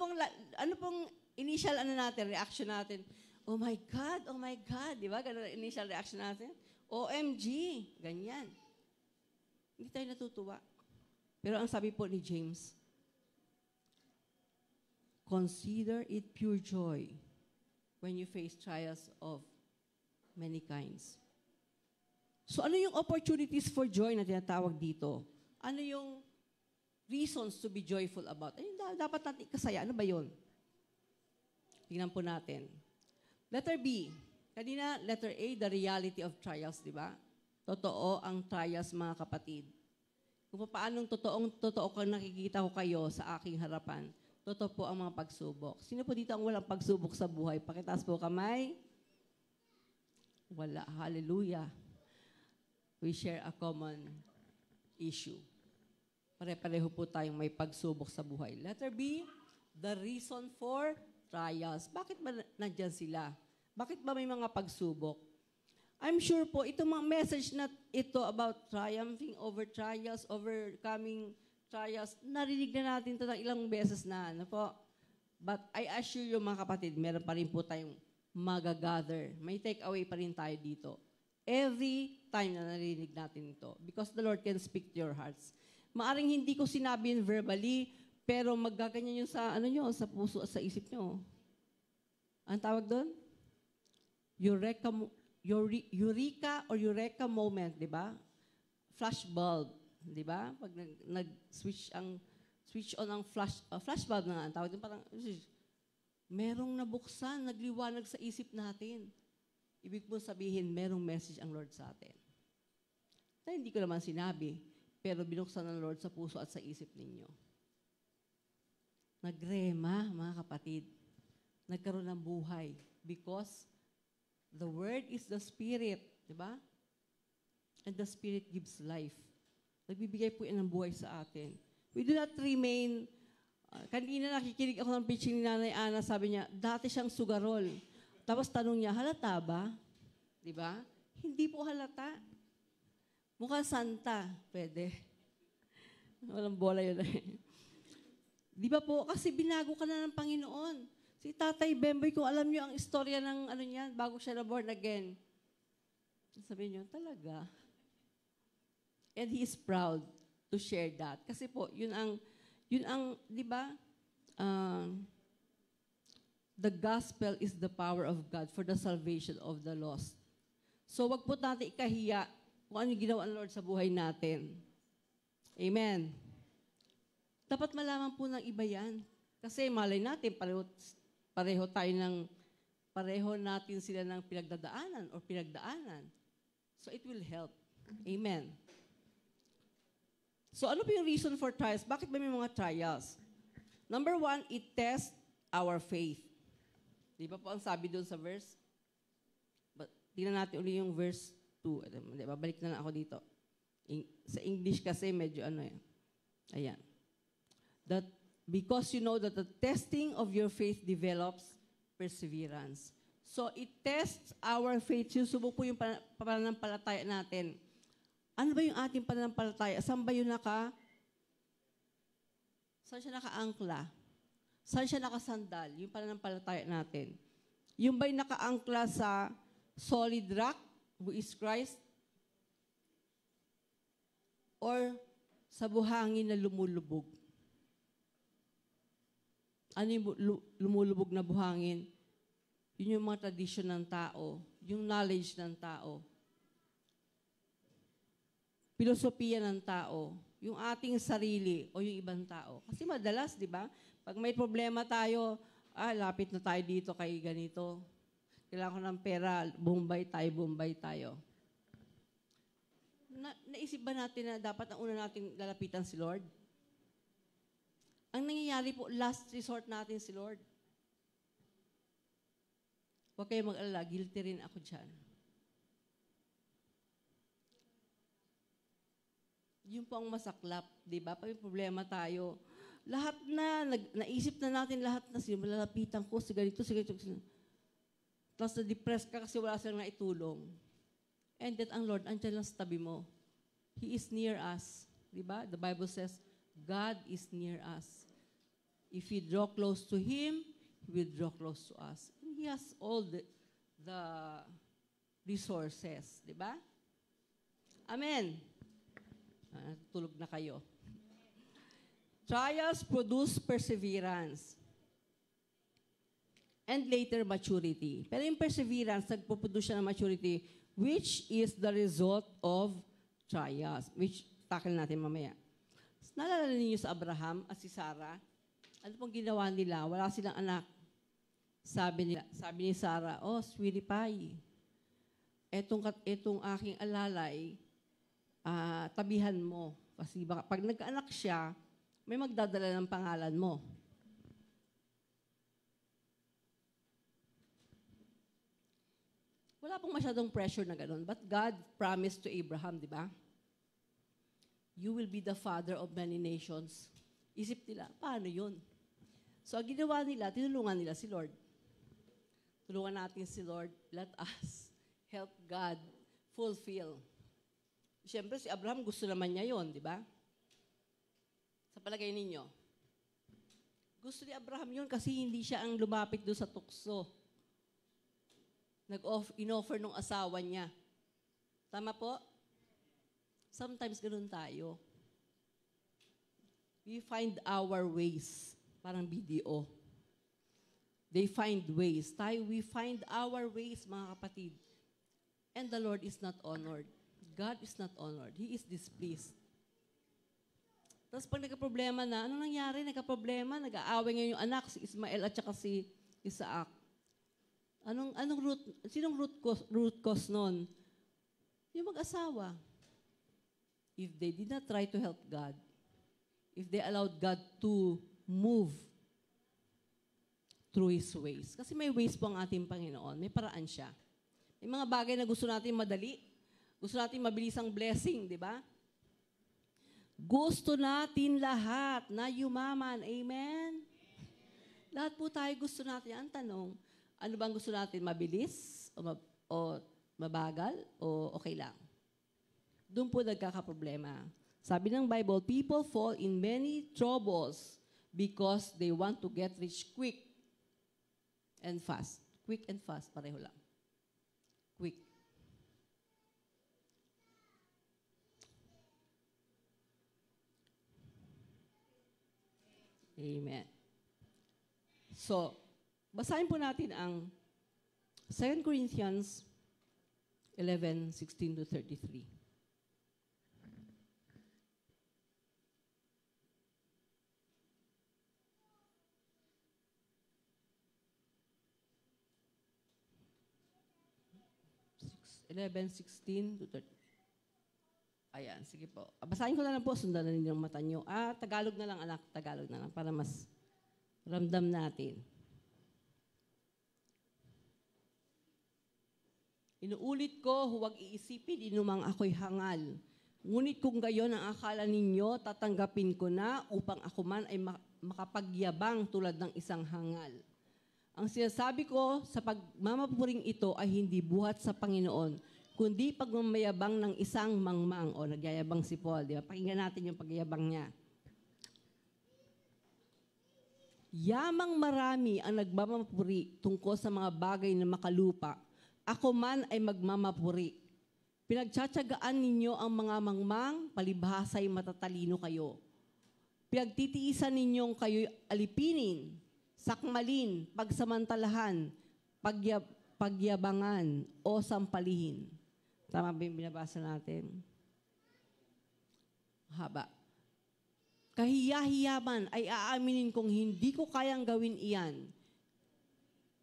pong initial reaction natin? Oh my God, di ba? Ganun ang initial reaction natin. OMG, ganyan. Hindi tayo natutuwa. Pero ang sabi po ni James, consider it pure joy when you face trials of many kinds. So ano yung opportunities for joy na tinatawag dito? Ano yung reasons to be joyful about? Ano dapat natin ikasaya? Ano ba yun? Tingnan po natin. Letter B. Kanina, letter A, the reality of trials, di ba? Totoo ang trials, mga kapatid. Kung paanong totoo kung nakikita ko kayo sa aking harapan, totoo po ang mga pagsubok. Sino po dito ang walang pagsubok sa buhay? Pakitaas po kamay. Wala. Hallelujah. We share a common issue. Pare-pareho po tayong may pagsubok sa buhay. Letter B, the reason for trials. Bakit ba nandyan sila? Bakit ba may mga pagsubok? I'm sure po, itong mga message na ito about triumphing over trials, overcoming trials, narinig na natin ito ng ilang beses na. Ano po? But I assure you mga kapatid, meron pa rin po tayong magagather. May take away pa rin tayo dito. Every time na narinig natin ito. Because the Lord can speak to your hearts. Maaring hindi ko sinabi yun verbally, pero maggaganyan yun sa, sa puso at sa isip nyo. Ang tawag doon? Eureka or Eureka moment, di ba? Flash bulb, di ba? Pag nag-switch on ang flash bulb na nga, ang tawag doon parang, merong nabuksan, nagliwanag sa isip natin. Ibig po sabihin, merong message ang Lord sa atin. Na hindi ko naman sinabi, pero binuksan ng Lord sa puso at sa isip ninyo. Nagrema, mga kapatid. Nagkaroon ng buhay. Because the Word is the Spirit. Diba? And the Spirit gives life. Nagbibigay po yan ng buhay sa atin. We do not remain, kanina nakikinig ako ng preaching ni Nanay Ana, sabi niya, dati siyang sugarol. Tapos tanong niya, halata ba? Diba? Hindi po halata. Mukhang santa. Pwede. Walang bola yun. Di ba po? Kasi binago ka na ng Panginoon. Si Tatay Bemboy, kung alam niyo ang istorya ng niya, bago siya na born again. Sabi niyo, talaga. And he is proud to share that. Kasi po, yun ang, di ba? The gospel is the power of God for the salvation of the lost. So, wag po natin ikahiya kung ano yung ginawa ng Lord sa buhay natin. Amen. Dapat malaman po ng iba yan. Kasi malay natin, pareho natin sila ng pinagdadaanan or pinagdaanan. So, it will help. Amen. So, ano po yung reason for trials? Bakit ba may mga trials? Number 1, it tests our faith. Di ba po ang sabi doon sa verse? Tingnan natin ulit yung verse 2. Babalik na lang ako dito. Sa English kasi medyo Ayan. That because you know that the testing of your faith develops perseverance. So, it tests our faith. Susubok po yung pananampalataya natin. Ano ba yung ating pananampalataya? Saan ba yung saan siya nakaangkla? Saan siya nakasandal? Yung pananampalataya natin. Yung ba'y nakaangkla sa solid rock, who is Christ? Or sa buhangin na lumulubog? Ano yung lumulubog na buhangin? Yun yung mga tradisyon ng tao, yung knowledge ng tao, filosofiya ng tao, yung ating sarili o yung ibang tao. Kasi madalas, di ba, pag may problema tayo, lapit na tayo dito kay ganito. Kailangan ko ng pera, Bombay tayo. Naisip ba natin na dapat ang una natin lalapitan si Lord? Ang nangyayari po, last resort natin si Lord. Huwag kayo mag-alala, guilty rin ako dyan. Yun po ang masaklap, di ba? Pag may problema tayo, lahat naisip na natin lahat na sila, malalapitan ko, si ganito. Tapos na-depress ka kasi wala silang naitulong. And that ang Lord, andyan lang sa tabi mo. He is near us. Diba? The Bible says, God is near us. If we draw close to Him, He will draw close to us. And He has all the resources. Diba? Amen. Tulog na kayo. Trials produce perseverance. And later, maturity. Pero yung perseverance, nagpuproduce siya ng maturity, which is the result of trials, which tackle natin mamaya. Naalala ninyo sa Abraham at si Sarah? Ano pong ginawa nila? Wala silang anak. Sabi ni Sarah, sweetie pie, etong aking alalay, tabihan mo. Kasi pag nagkaanak siya, may magdadala ng pangalan mo. Wala pong masyadong pressure na gano'n. But God promised to Abraham, di ba? You will be the father of many nations. Isip nila, paano yun? So, ang ginawa nila, tinulungan nila si Lord. Tulungan natin si Lord. Let us help God fulfill. Siyempre, si Abraham gusto naman niya yon, di ba? Sa palagay ninyo. Gusto ni Abraham yun kasi hindi siya ang lumapit doon sa tukso. In-offer nung asawa niya. Tama po? Sometimes ganun tayo. We find our ways. Parang BDO. They find ways. We find our ways, mga kapatid. And the Lord is not honored. God is not honored. He is displeased. Tapos pag nagka-problema na, ano nangyari? Nagka-problema, nag-aaway ngayon yung anak, si Ismael at saka si Isaac. Sinong root cause nun? Yung mag-asawa. If they did not try to help God, if they allowed God to move through His ways. Kasi may ways po ang ating Panginoon. May paraan siya. May mga bagay na gusto natin madali. Gusto natin mabilisang blessing, di ba? Gusto natin lahat na yumaman. Amen? Lahat po tayo gusto natin. Ang tanong, ano bang gusto natin? Mabilis? O mabagal? O okay lang? Doon po nagkakaproblema. Sabi ng Bible, people fall in many troubles because they want to get rich quick and fast. Quick and fast, pareho lang. Quick. Amen. So, basahin po natin ang 2 Corinthians 11:16 to 33. Eleven, 16 to 30. Ayan, sige po. Basahin ko na lang po, sundan na ninyo ang mata nyo. Tagalog na lang anak, Tagalog na lang para mas ramdam natin. Inuulit ko, huwag iisipin inumang ako'y hangal. Ngunit kung gayon ang akala ninyo, tatanggapin ko na upang ako man ay makapagyabang tulad ng isang hangal. Ang sinasabi ko sa pagmamapuring ito ay hindi buhat sa Panginoon, kundi pagmamayabang ng isang mangmang. O, nagyayabang si Paul, di ba? Pakinggan natin yung pagyabang niya. Yamang marami ang nagmamapuri tungkol sa mga bagay na makalupa. Ako man ay magmamapuri. Pinagtsatsagaan ninyo ang mga mangmang, palibhasa'y matatalino kayo. Pinagtitiisan ninyong kayo'y alipinin, sakmalin, pagsamantalahan, pagyabangan, o sampalihin. Tama ba yung binabasa natin? Haba. Kahiya-hiyaman ay aaminin kong hindi ko kayang gawin iyan.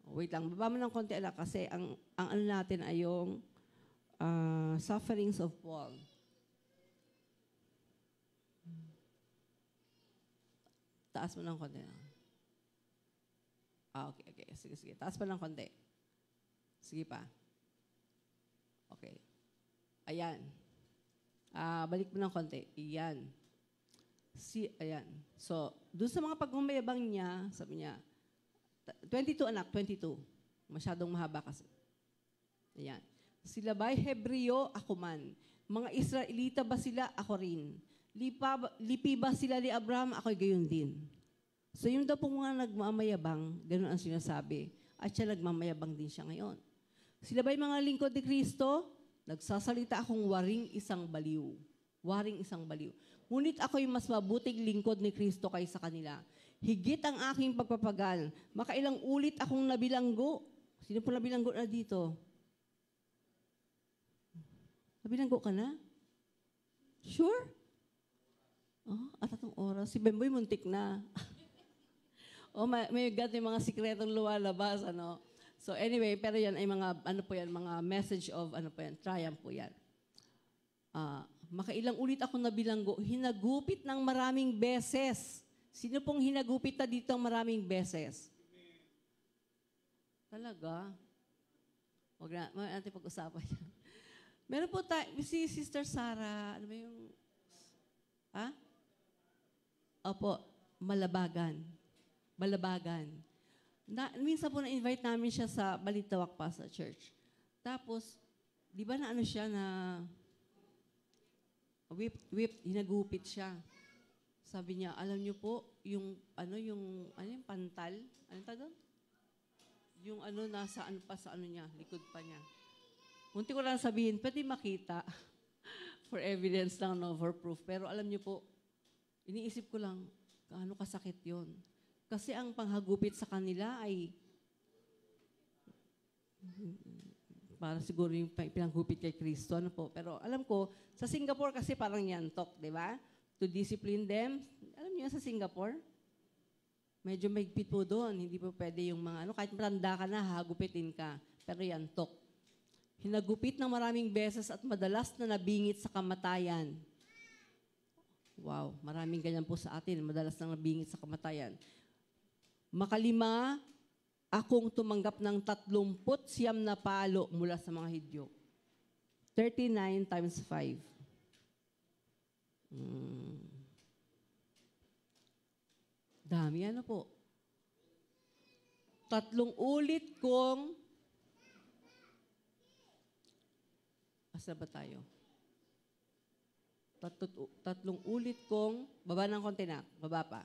Wait lang, baba mo ng konti ala kasi ang ano natin ay yung sufferings of Paul. Taas mo ng konti. Okay. Sige. Taas pa ng konti. Sige pa. Okay. Ayan. Balik mo ng konti. Ayan. Ayan. So, doon sa mga pagmamayabang niya, sabi niya, 22 anak, 22. Masyadong mahaba kasi. Ayan. Sila ba'y Hebreo? Ako man. Mga Israelita ba sila? Ako rin. Lipi ba sila ni Abraham? Ako'y gayon din. So yung daw po mga nagmamayabang, ganoon ang sinasabi. At siya nagmamayabang din siya ngayon. Sila ba'y mga lingkod ni Kristo? Nagsasalita akong waring isang baliw. Waring isang baliw. Ngunit ako'y mas mabuting lingkod ni Kristo kaysa kanila. Higit ang aking pagpapagal. Makailang ulit akong nabilanggo. Sino po nabilanggo na dito? Nabilanggo ka na? Sure? Oh, at 3 oras. Si Bemboy muntik na. May God, may mga sikretong lumalabas, ano. So anyway, pero yan ay mga, mga message of, triumph po yan. Makailang ulit ako nabilanggo, hinagupit ng maraming beses. Sino pong hinagupit na dito ang maraming beses? Talaga? Huwag natin pag-usapan yan. Meron po si Sister Sarah, ano ba yung, Opo, Malabagan. Minsan po na-invite namin siya sa Balitawak pa sa church. Tapos, di ba na siya na hinagupit siya. Sabi niya, alam niyo po, yung pantal, ano ta doon? Yung nasa sa niya, likod pa niya. Munti ko lang sabihin, pwede makita. For evidence lang, no, for proof. Pero alam niyo po, iniisip ko lang, gaano kasakit yon. Kasi ang panghagupit sa kanila ay para siguro yung pinanghupit kay Kristo. Pero alam ko, sa Singapore kasi parang yantok, di ba? To discipline them. Alam niyo sa Singapore? Medyo mahigpit po doon. Hindi po pwede yung mga kahit matanda ka na, hagupitin ka. Pero yantok. Hinagupit ng maraming beses at madalas na nabingit sa kamatayan. Wow, maraming ganyan po sa atin. Madalas na nabingit sa kamatayan. Makalima, akong tumanggap ng 39 na palo mula sa mga hidyo. 39 times 5. Dami, po. 3 ulit kong asa ba tayo? 3 ulit kong, baba ng konti na, baba pa.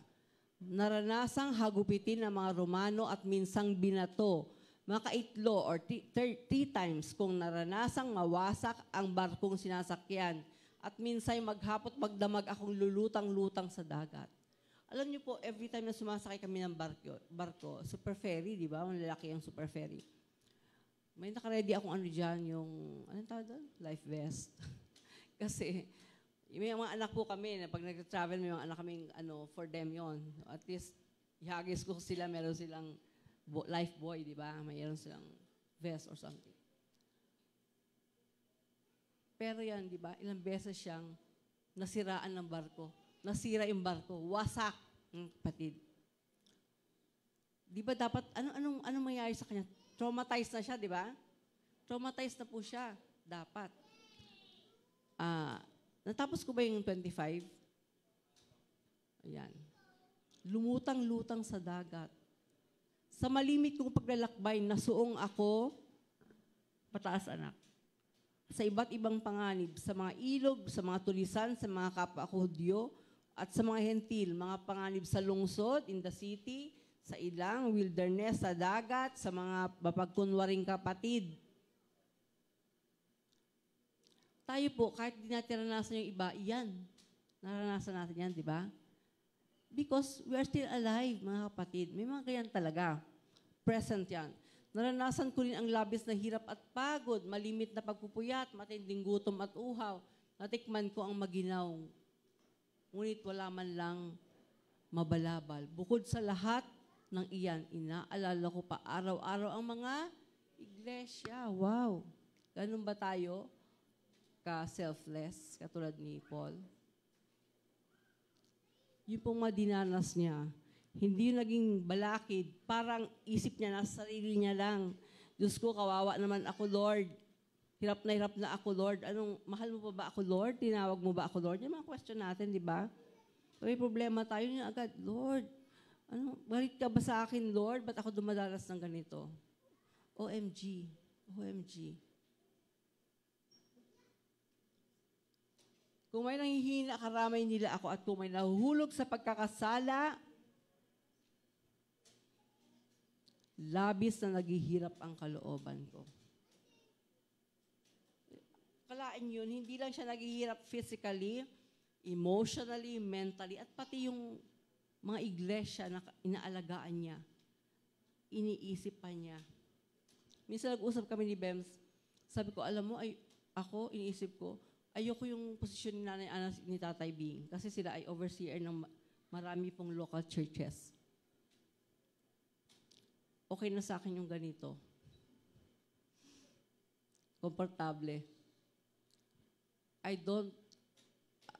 Naranasang hagupitin ng mga Romano at minsang binato, makaitlo or 3 times kung naranasang mawasak ang barkong sinasakyan at minsay maghapot magdamag akong lulutang-lutang sa dagat. Alam niyo po, every time na sumasakay kami ng barko, super ferry, di ba? Malalaki ang super ferry. May nakaredy akong ano dyan, yung, anong tawag doon? Life vest. Kasi, may mga anak po kami, na pag nag-travel, may mga anak kaming, for them yon. At least, ihagis ko sila, meron silang life buoy, di ba? Mayroon silang vest or something. Pero yan, di ba? Ilang beses siyang nasiraan ng barko. Nasira yung barko. Wasak. Kapatid. Di ba dapat, anong mangyayari sa kanya? Traumatized na siya, di ba? Traumatized na po siya. Dapat. Natapos ko ba yung 25? Ayan. Lumutang-lutang sa dagat. Sa malimit kong paglalakbay, nasuong ako, pataas anak, sa iba't ibang panganib, sa mga ilog, sa mga tulisan, sa mga kapwa ko Hudyo, at sa mga hentil, mga panganib sa lungsod, in the city, sa ilang, wilderness, sa dagat, sa mga mapagkunwaring kapatid. Tayo po, kahit di natin naranasan yung iba, yan. Naranasan natin yan, di ba? Because we are still alive, mga kapatid. May mga ganyan talaga. Present yan. Naranasan ko rin ang labis na hirap at pagod, malimit na pagpupuyat, matinding gutom at uhaw. Natikman ko ang maginaw. Ngunit wala man lang mabalabal. Bukod sa lahat ng iyan, inaalala ko pa araw-araw ang mga iglesia. Wow! Ganun ba tayo ka-selfless, katulad ni Paul? Yung pong madinanas niya, hindi naging balakid. Parang isip niya na sarili niya lang. Diyos ko, kawawa naman ako, Lord. Hirap na ako, Lord. Mahal mo pa ba ako, Lord? Tinawag mo ba ako, Lord? Yung mga question natin, di ba? May problema tayo niya agad, Lord. Galit ka ba sa akin, Lord? Ba't ako dumadalas ng ganito? OMG. OMG. Kung may nanghihina, karamay nila ako, at kung may nahuhulog sa pagkakasala, labis na naghihirap ang kalooban ko. Kalain yun, hindi lang siya naghihirap physically, emotionally, mentally, at pati yung mga iglesia na inaalagaan niya, iniisip pa niya. Minsan nag-usap kami ni Bems, sabi ko, alam mo, iniisip ko, ayoko yung posisyon ni Nanay Ana ni Tatay Bing kasi sila ay overseer ng marami pong local churches. Okay na sa akin yung ganito. Komportable. I don't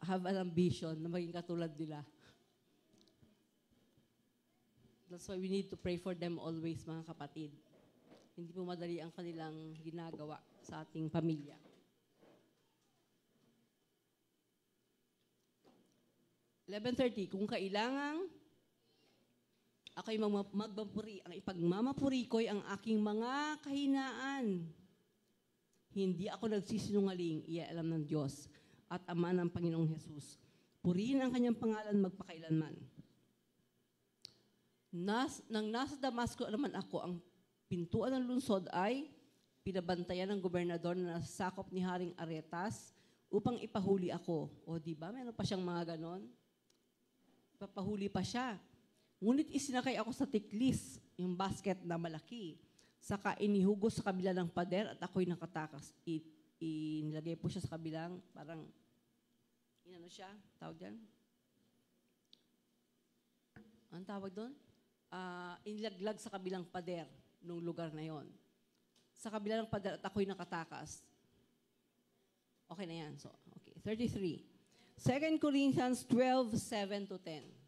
have an ambition na maging katulad nila. That's why we need to pray for them always, mga kapatid. Hindi po madali ang kanilang ginagawa sa ating pamilya. (11:30) Kung kailangang ako'y magmapuri, ang ipagmamapuri ko'y ang aking mga kahinaan. Hindi ako nagsisinungaling, alam ng Diyos at Ama ng Panginoong Hesus. Purihin ang kanyang pangalan magpakailanman. Nang nasa Damasco naman ako, ang pintuan ng lungsod ay pinabantayan ng gobernador na nasakop ni Haring Aretas upang ipahuli ako. O diba, meron pa siyang mga ganon? Ipapahuli pa siya. Ngunit isinakay ako sa tiklis, yung basket na malaki. Saka inihugos sa kabila ng pader at ako'y nakatakas. Inilagay po siya sa kabilang, parang, siya, tawag dyan? Anong tawag doon? Inilaglag sa kabilang pader nung lugar na yon. Sa kabila ng pader at ako'y nakatakas. Okay na yan. So, okay. 33. 2 Corinthians 12:7-10.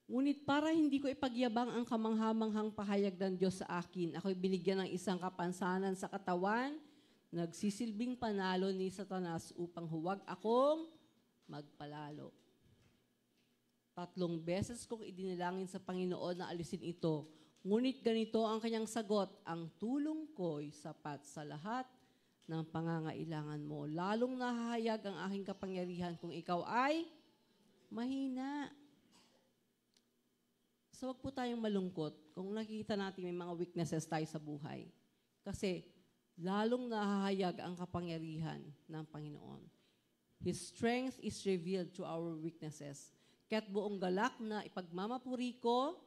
Ngunit para hindi ko ipagyabang ang kamanghamanghang pahayag ng Diyos sa akin, ako'y binigyan ng isang kapansanan sa katawan, nagsisilbing panalo ni Satanas upang huwag akong magpalalo. 3 beses kong idinalangin sa Panginoon na alisin ito. Ngunit ganito ang kanyang sagot, ang tulong ko'y sapat sa lahat ng pangangailangan mo. Lalong nahahayag ang aking kapangyarihan kung ikaw ay mahina. So wag po tayong malungkot kung nakikita natin may mga weaknesses tayo sa buhay. Kasi lalong nahahayag ang kapangyarihan ng Panginoon. His strength is revealed through our weaknesses. Kaya't buong galak na ipagmamapuri ko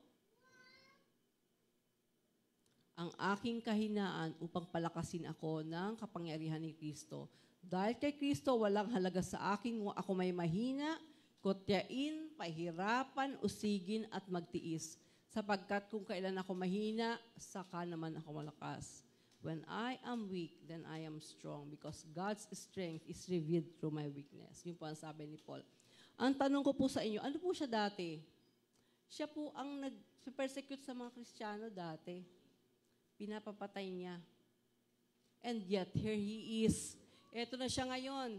ang aking kahinaan upang palakasin ako ng kapangyarihan ni Kristo. Dahil kay Kristo, walang halaga sa aking ako may mahina, kutyain, pahirapan, usigin at magtiis. Sapagkat kung kailan ako mahina, saka naman ako malakas. When I am weak, then I am strong because God's strength is revealed through my weakness. Yun po ang sabi ni Paul. Ang tanong ko po sa inyo, ano po siya dati? Siya po ang nag-persecute sa mga Kristiyano dati. Pinapapatay niya. And yet, here he is. Eto na siya ngayon.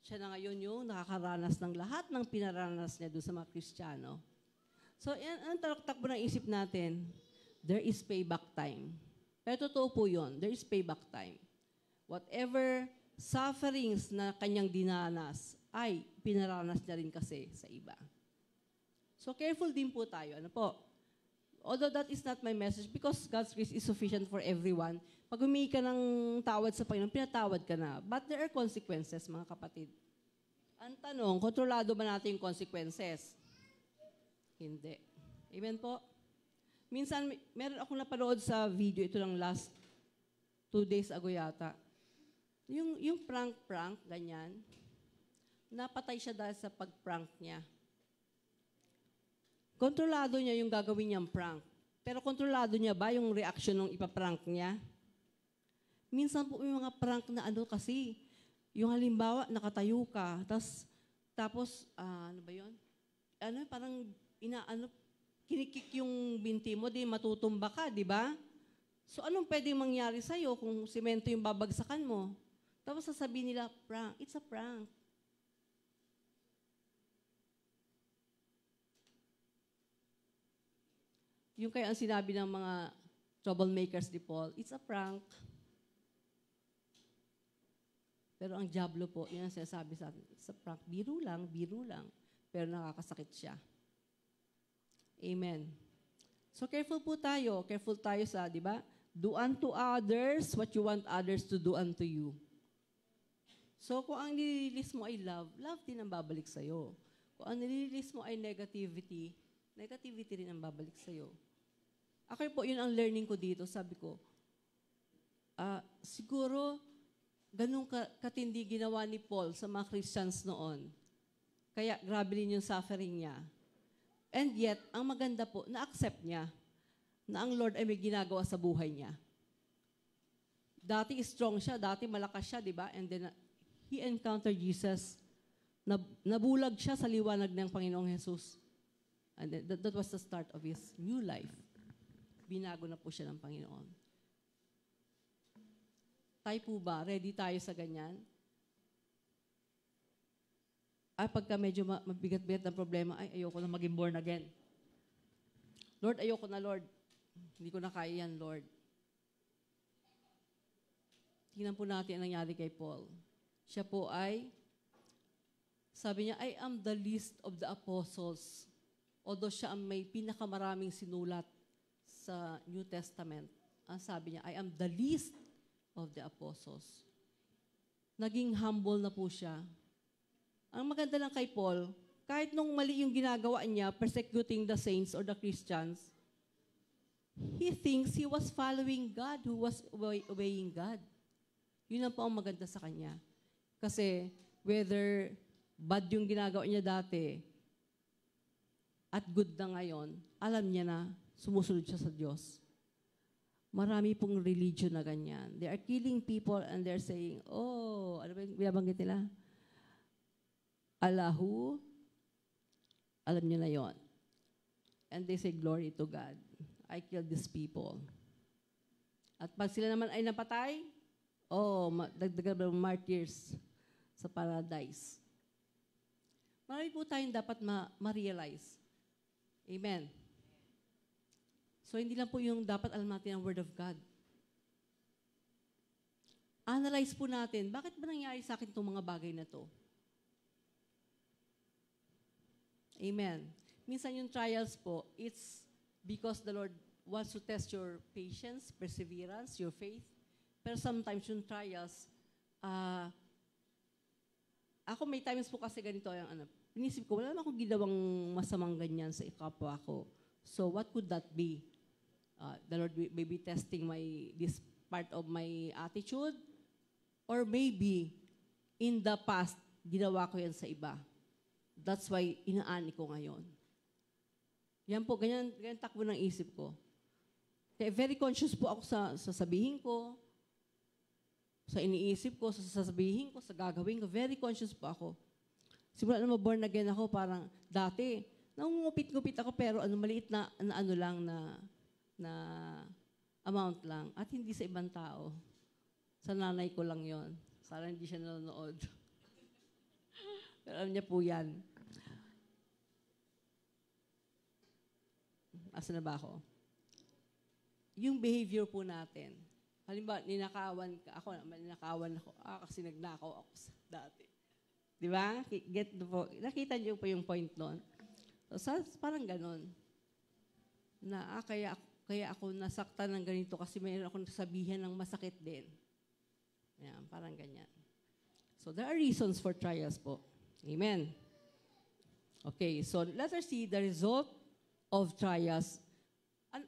Siya na ngayon yung nakakaranas ng lahat ng pinaranas niya doon sa mga Kristiyano. So, ang takbo ng isip natin, there is payback time. Pero totoo po yun, there is payback time. Whatever sufferings na kanyang dinanas, ay pinaranas niya rin kasi sa iba. So, careful din po tayo. Ano po? Although that is not my message, because God's grace is sufficient for everyone, pag humingi ka ng tawad sa Panginoon, pinatawad ka na. But there are consequences, mga kapatid. Ang tanong, kontrolado ba natin yung consequences? Hindi. Amen po? Minsan, meron akong napanood sa video, ito lang last 2 days ago yata. Yung prank, ganyan, napatay siya dahil sa pag-prank niya. Kontrolado niya yung gagawin niyang prank. Pero kontrolado niya ba yung reaction ng ipaprank niya? Minsan po may mga prank na ano kasi, yung halimbawa, nakatayo ka, tapos ano ba yun? Parang kinikik yung binti mo, di matutumba ka, di ba? So, anong pwedeng mangyari sa'yo kung simento yung babagsakan mo? Tapos sasabihin nila, prank. It's a prank. Yung kaya ang sinabi ng mga troublemakers ni Paul, it's a prank. Pero ang diablo po, yun ang sinasabi sa atin, it's a prank. Biro lang. Pero nakakasakit siya. Amen. So careful po tayo. Careful tayo sa, di ba? Do unto others what you want others to do unto you. So kung ang nililis mo ay love, love din ang babalik sa'yo. Kung ang nililis mo ay negativity, negativity rin ang babalik sa'yo. Ako po, yun ang learning ko dito. Sabi ko, siguro, ganun katindi ginawa ni Paul sa mga Christians noon. Kaya grabe rin yung suffering niya. And yet, ang maganda po, na-accept niya na ang Lord ay may ginagawa sa buhay niya. Dati strong siya, dati malakas siya, di ba? And then, he encountered Jesus. Nabulag siya sa liwanag ng Panginoong Jesus. And then, that was the start of his new life. Binago na po siya ng Panginoon. Tayo po ba? Ready tayo sa ganyan? Pagka medyo mabigat-bigat ng problema, ayoko na maging born again. Lord, ayoko na, Lord. Hindi ko na kaya yan, Lord. Tingnan po natin ang nangyari kay Paul. Siya po ay, sabi niya, I am the least of the apostles. Although siya ang may pinakamaraming sinulat sa New Testament. Ang sabi niya, I am the least of the apostles. Naging humble na po siya. Ang maganda lang kay Paul, kahit nung mali yung ginagawa niya, persecuting the saints or the Christians, he thinks he was following God who was obeying God. Yun ang po ang maganda sa kanya. Kasi whether bad yung ginagawa niya dati at good na ngayon, alam niya na sumusunod siya sa Diyos. Marami pong religion na ganyan. They are killing people and they're saying, oh, ano ba yung binabanggit nila? Allahu, alam niyo na yon. And they say, glory to God. I killed these people. At pag sila naman ay napatay, dagdagan ng martyrs sa paradise. Marami po tayong dapat ma-realize. Amen. So, hindi lang po yung dapat alam natin ang Word of God. Analyze po natin, bakit ba nangyari sa akin itong mga bagay na to? Amen. Minsan yung trials po, it's because the Lord wants to test your patience, perseverance, your faith. Pero sometimes yung trials, Ako may times po kasi ganito yung inisip ko, wala naman akong ginawang masamang ganyan sa kapwa ko. So what could that be? The Lord may be testing this part of my attitude, or maybe in the past, ginawa ko yan sa iba. That's why inaani ko ngayon. Yan po, ganyan takbo ng isip ko. Kaya very conscious po ako sa sasabihin ko, sa iniisip ko, sa sasabihin ko, sa gagawin ko. Very conscious po ako. Simula na born again ako, parang dati, nangungupit-ngupit ako, pero maliit na ano lang na amount lang. At hindi sa ibang tao. Sa nanay ko lang yon. Sana hindi siya nanonood. Pero alam niya po yan. Asa na ba ako? Yung behavior po natin. Halimbawa, ninakawan ako. Kasi nagnakaw ako dati. Di ba? Nakita niyo po yung point doon. So, parang ganon. Na, kaya ako nasaktan ng ganito kasi mayroon akong sabihan ng masakit din. Yan, parang ganyan. So, there are reasons for trials po. Amen. Okay, so let us see the result of trials.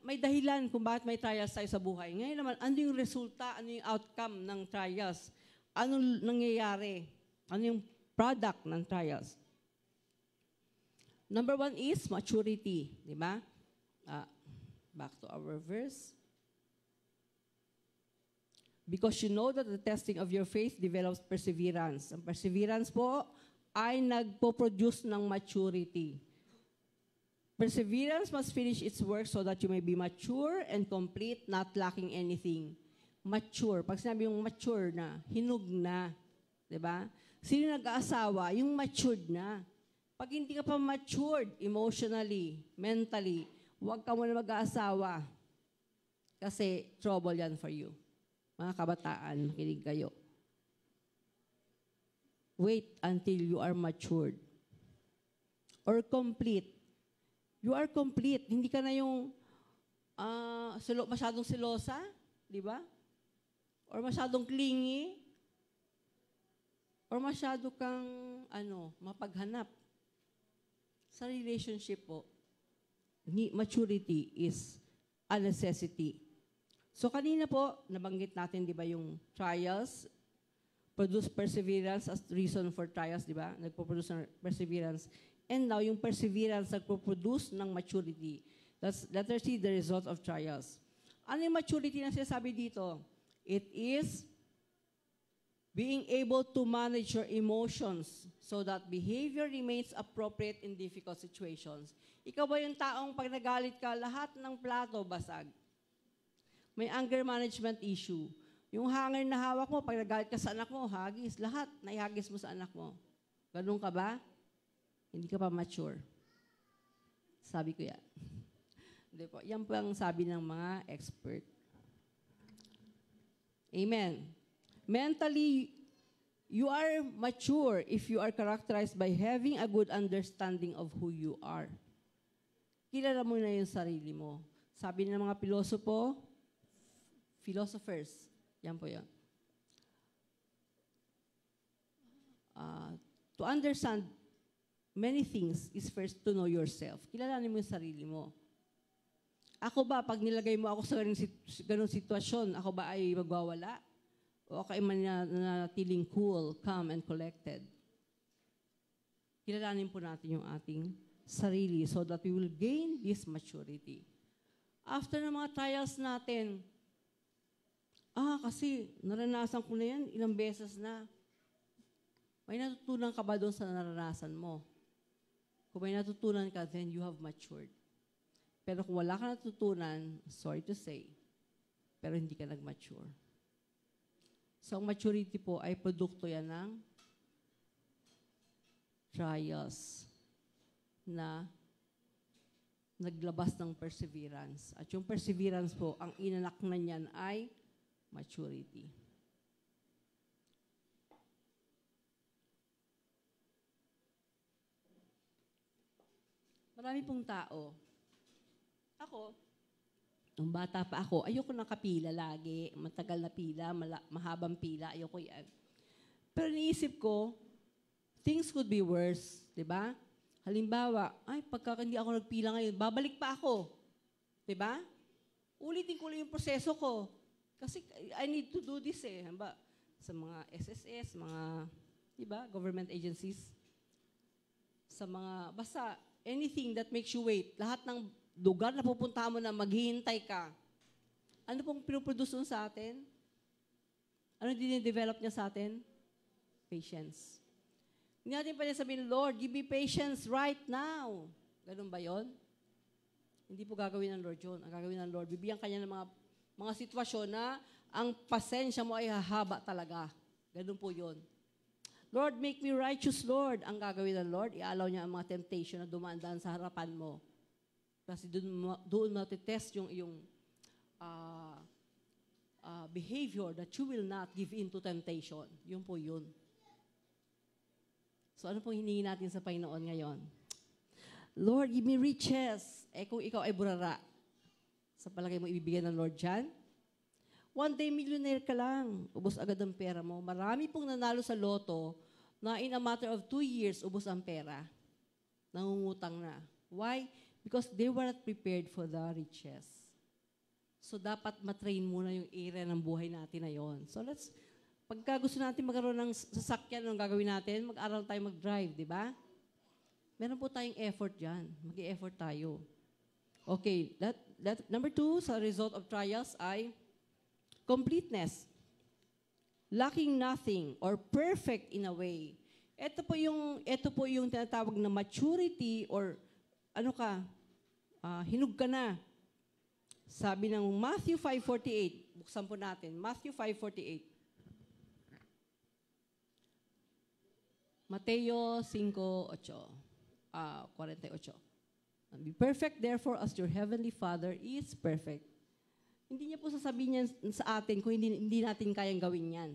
May dahilan kung bakit may trials tayo sa buhay. Ngayon naman, ano yung resulta, ano yung outcome ng trials? Ano nangyayari? Ano yung product ng trials? Number 1 is maturity. Di ba? Back to our verse. Because you know that the testing of your faith develops perseverance. Ang perseverance po ay nagpo-produce ng maturity. Perseverance must finish its work so that you may be mature and complete, not lacking anything. Mature. Pag sinabi yung mature na, hinug na. Diba? Sino nag-aasawa? Yung matured na. Pag hindi ka pa matured emotionally, mentally, huwag ka muna mag-aasawa. Kasi trouble yan for you. Mga kabataan, makinig kayo. Wait until you are matured. Or complete. You are complete. Hindi ka na yung masyadong selosa, di ba? Or masyadong clingy. Or masyado kang, mapaghanap. Sa relationship po, maturity is a necessity. So kanina po, nabanggit natin, di ba, yung trials, produce perseverance as reason for trials, di ba? Nagpo-produce ng perseverance. And now, yung perseverance nagpo-produce ng maturity. Let us see the result of trials. Ano yung maturity na sinasabi dito? It is being able to manage your emotions so that behavior remains appropriate in difficult situations. Ikaw ba yung taong pag nagalit ka, lahat ng plato basag? May anger management issue. Yung hanger na hawak mo, pag nagalit ka sa anak mo, hagis, lahat, naihagis mo sa anak mo. Ganun ka ba? Hindi ka pa mature. Sabi ko yan. Hindi po. Yan po ang sabi ng mga expert. Amen. Mentally, you are mature if you are characterized by having a good understanding of who you are. Kilala mo na yung sarili mo. Sabi ng mga philosophers, yan po yan. To understand many things is first to know yourself. Kilalanin mo yung sarili mo. Ako ba, pag nilagay mo ako sa ganung sitwasyon, ako ba ay magwawala? O ako ay manatiling cool, calm, and collected? Kilalanin po natin yung ating sarili so that we will gain this maturity. After ng mga trials natin, kasi naranasan ko na yan, ilang beses na. May natutunan ka ba doon sa naranasan mo? Kung may natutunan ka, then you have matured. Pero kung wala ka natutunan, sorry to say, pero hindi ka nag-mature. So, ang maturity po ay produkto yan ng trials na naglabas ng perseverance. At yung perseverance po, ang inanak na niyan ay maturity. Marami pong tao. Ako, nung bata pa ako, ayoko nakapila lagi. Matagal na pila, mahabang pila, ayoko yan. Pero niisip ko, things could be worse, di ba? Halimbawa, ay, pagka hindi ako nagpila ngayon, babalik pa ako. Di ba? Ulitin ko lang yung proseso ko. Kasi I need to do this eh. Hamba, sa mga SSS, mga, di ba, government agencies. Sa mga, basta, anything that makes you wait. Lahat ng lugar na pupunta mo na maghihintay ka. Ano pong pinoproduce nun sa atin? Ano dinidevelop niya sa atin? Patience. Hindi natin pa niya sabihin, Lord, give me patience right now. Ganun ba yon? Hindi po gagawin ng Lord yun. Ang gagawin ng Lord, bibigyan kanya ng mga sitwasyon na ang pasensya mo ay hahaba talaga. Ganun po yun. Lord, make me righteous, Lord. Ang gagawin ng Lord, i-allow niya ang mga temptation na dumaan sa harapan mo. Kasi doon matitest yung iyong behavior that you will not give in to temptation. Yun po yun. So ano pong hiningi natin sa Panginoon ngayon? Lord, give me riches. Eh kung ikaw ay burara, sa palagay mo ibibigay ng Lord dyan? One day millionaire ka lang, ubos agad ang pera mo. Marami pong nanalo sa loto na in a matter of 2 years, ubos ang pera. Nangungutang na. Why? Because they were not prepared for the riches. So dapat matrain muna yung area ng buhay natin na yon. So pagka gusto natin magkaroon ng sasakyan, anong gagawin natin? Mag-aral tayo mag-drive, di ba? Meron po tayong effort dyan. Mag-i-effort tayo. Okay, number 2 sa result of trials ay completeness. Lacking nothing or perfect in a way. Ito po yung tinatawag na maturity or hinug ka na. Sabi ng Matthew 5:48, buksan po natin, Matthew 5:48. Mateo 5:48. Be perfect therefore as your heavenly Father is perfect. Hindi niya po sasabihin niya sa atin kung hindi natin kayang gawin yan.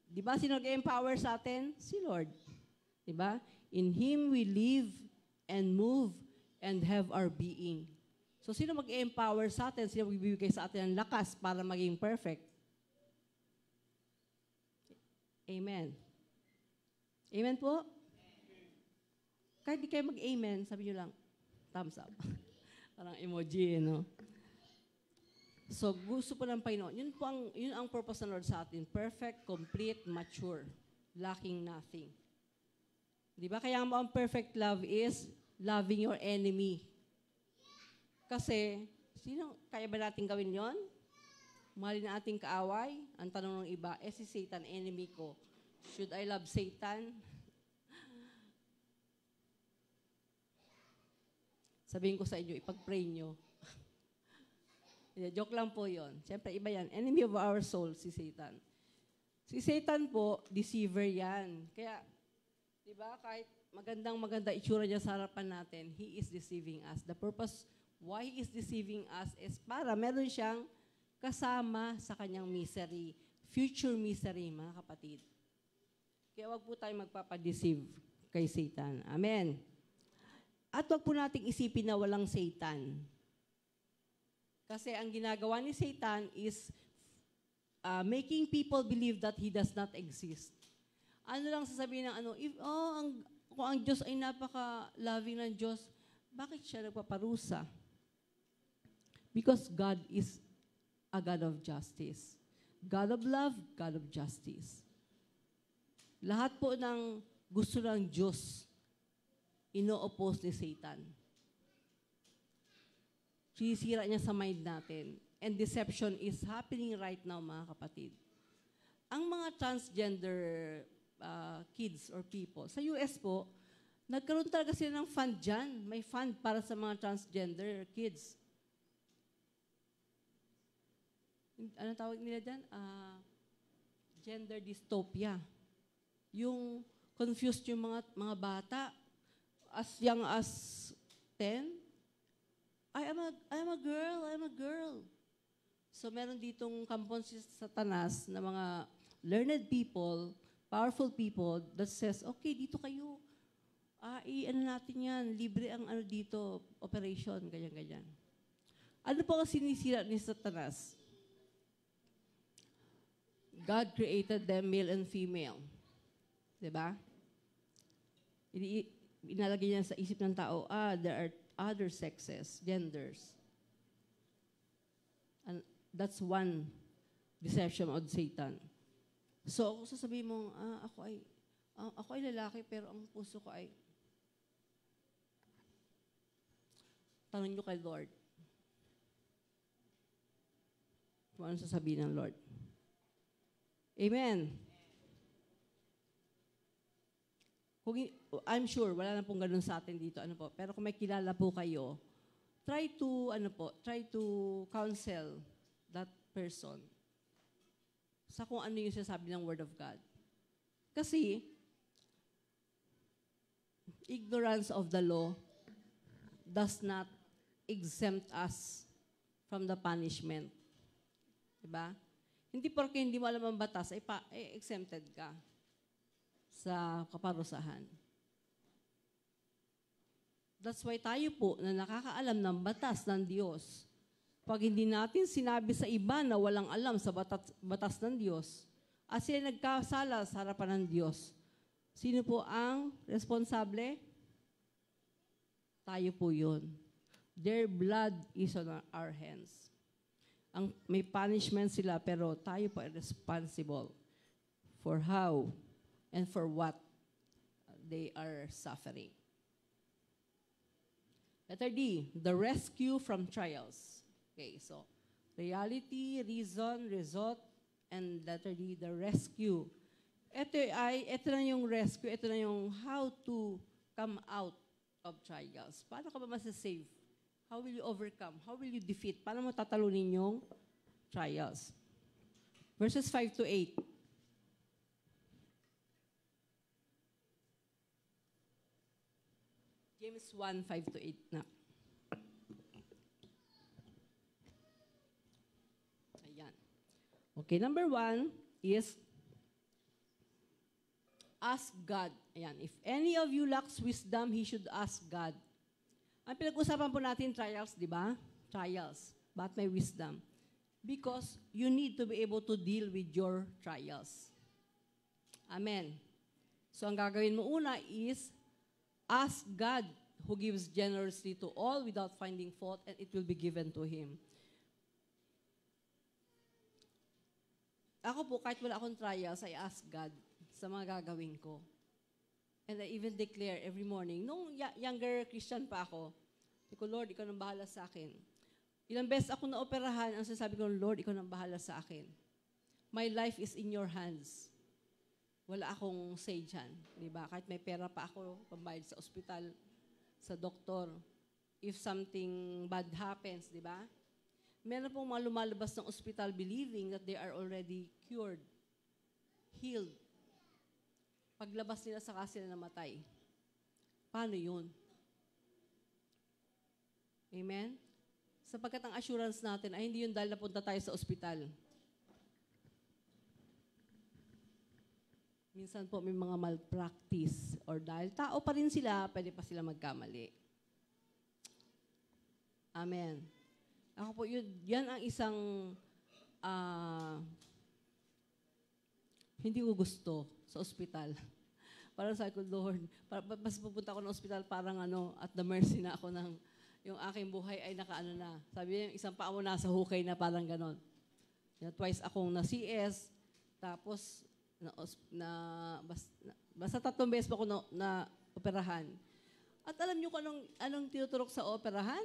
Di ba? Sino nag-empower sa atin? Si Lord. Di ba? In Him we live and move and have our being. So, sino mag-empower sa atin? Sino magbibigay sa atin ng lakas para maging perfect? Amen. Amen po? Kahit di kayo mag-amen, sabi nyo lang, thumbs up. Parang emoji, no? So, gusto po ng Panginoon. Yun ang purpose ng Lord sa atin. Perfect, complete, mature. Lacking nothing. Di ba? Kaya ang perfect love is loving your enemy. Kasi, kaya ba natin gawin yon? Mahalin na ating kaaway? Ang tanong ng iba, si Satan, enemy ko. Should I love Satan? Sabihin ko sa inyo, ipag-pray nyo. Joke lang po yon. Siyempre, iba yan. Enemy of our soul, si Satan. Si Satan po, deceiver yan. Kaya, di ba, kahit maganda itsura niya sa harapan natin, he is deceiving us. The purpose why he is deceiving us is para meron siyang kasama sa kanyang misery. Future misery, mga kapatid. Kaya wag po tayo magpapadeceive kay Satan. Amen. At wag po nating isipin na walang Satan. Kasi ang ginagawa ni Satan is making people believe that he does not exist. Ano lang sasabihin ng kung ang Diyos ay napaka-loving ng Diyos, bakit siya nagpaparusa? Because God is a God of justice. God of love, God of justice. Lahat po ng gusto ng Diyos, ino-oppose ni Satan. Sinisira niya sa mind natin. And deception is happening right now, mga kapatid. Ang mga transgender kids or people, sa US po, nagkaroon talaga sila ng fund dyan. May fund para sa mga transgender kids. Ano tawag nila dyan? Gender dystopia. Yung confused yung mga bata as young as 10. I am a girl. So meron ditong kampon si Satanas na mga learned people, powerful people that says, okay, dito kayo. Natin yan, libre ang dito, operation, ganyan-ganyan. Ano po ang sinisira ni Satanas? God created them male and female. Diba? inalagay niya sa isip ng tao, there are other sexes, genders. And that's one deception of Satan. So, kung sasabihin mo, ako ay lalaki, pero ang puso ko ay, tanong nyo kay Lord. Kung ano sasabihin ng Lord. Amen. I'm sure, wala na pong ganun sa atin dito. Pero kung may kilala po kayo, try to counsel that person sa kung ano yung sinasabi ng Word of God. Kasi, ignorance of the law does not exempt us from the punishment. Diba? Hindi porque hindi mo alam ang batas, ay exempted ka sa kaparusahan. That's why tayo po na nakakaalam ng batas ng Diyos, pag hindi natin sinabi sa iba na walang alam sa batas ng Diyos, at sila nagkasala sa harapan ng Diyos, sino po ang responsable? Tayo po yun. Their blood is on our hands. May punishment sila, pero tayo po ay responsible for how and for what they are suffering. Letter D, the rescue from trials. Okay, so reality, reason, result, and letter D, the rescue. Ito na yung rescue, ito na yung how to come out of trials. Paano ka ba masasave? How will you overcome? How will you defeat? Paano mo tatalunin yung trials? Verses 5 to 8. James 1, 5 to 8 na. Ayan. Okay, number 1 is ask God. Ayan, if any of you lacks wisdom, he should ask God. Ang pinag-usapan po natin, trials, di ba? Trials. But may wisdom. Because you need to be able to deal with your trials. Amen. So, ang gagawin mo una is, ask God who gives generously to all without finding fault, and it will be given to Him. Ako po, kahit wala akong trials, I ask God sa mga gagawin ko. And I even declare every morning, nung younger Christian pa ako, sabi ko, Lord, ikaw nang bahala sa akin. Ilang beses ako naoperahan, ang sasabi ko, Lord, ikaw nang bahala sa akin. My life is in your hands. Wala akong say dyan. Diba? Kahit may pera pa ako, pambayad sa ospital, sa doktor. If something bad happens, diba? Meron pong mga lumalabas ng ospital believing that they are already cured, healed. Paglabas nila saka sila namatay. Paano yun? Amen? Sapagkat ang assurance natin ay hindi yun dahil napunta tayo sa ospital. Minsan po may mga malpractice or dahil tao pa rin sila, pwede pa sila magkamali. Amen. Ako po, yan ang isang hindi ko gusto sa ospital. Parang sabi ko, Lord, mas pupunta ako ng ospital, parang at the mercy na ako ng, yung aking buhay ay nakaano na. Sabi niya, isang paa mo nasa hukay na parang ganon. Twice akong na-CS, tapos, basta 3 beses pa ako na operahan. At alam niyo kung anong tinuturok sa operahan?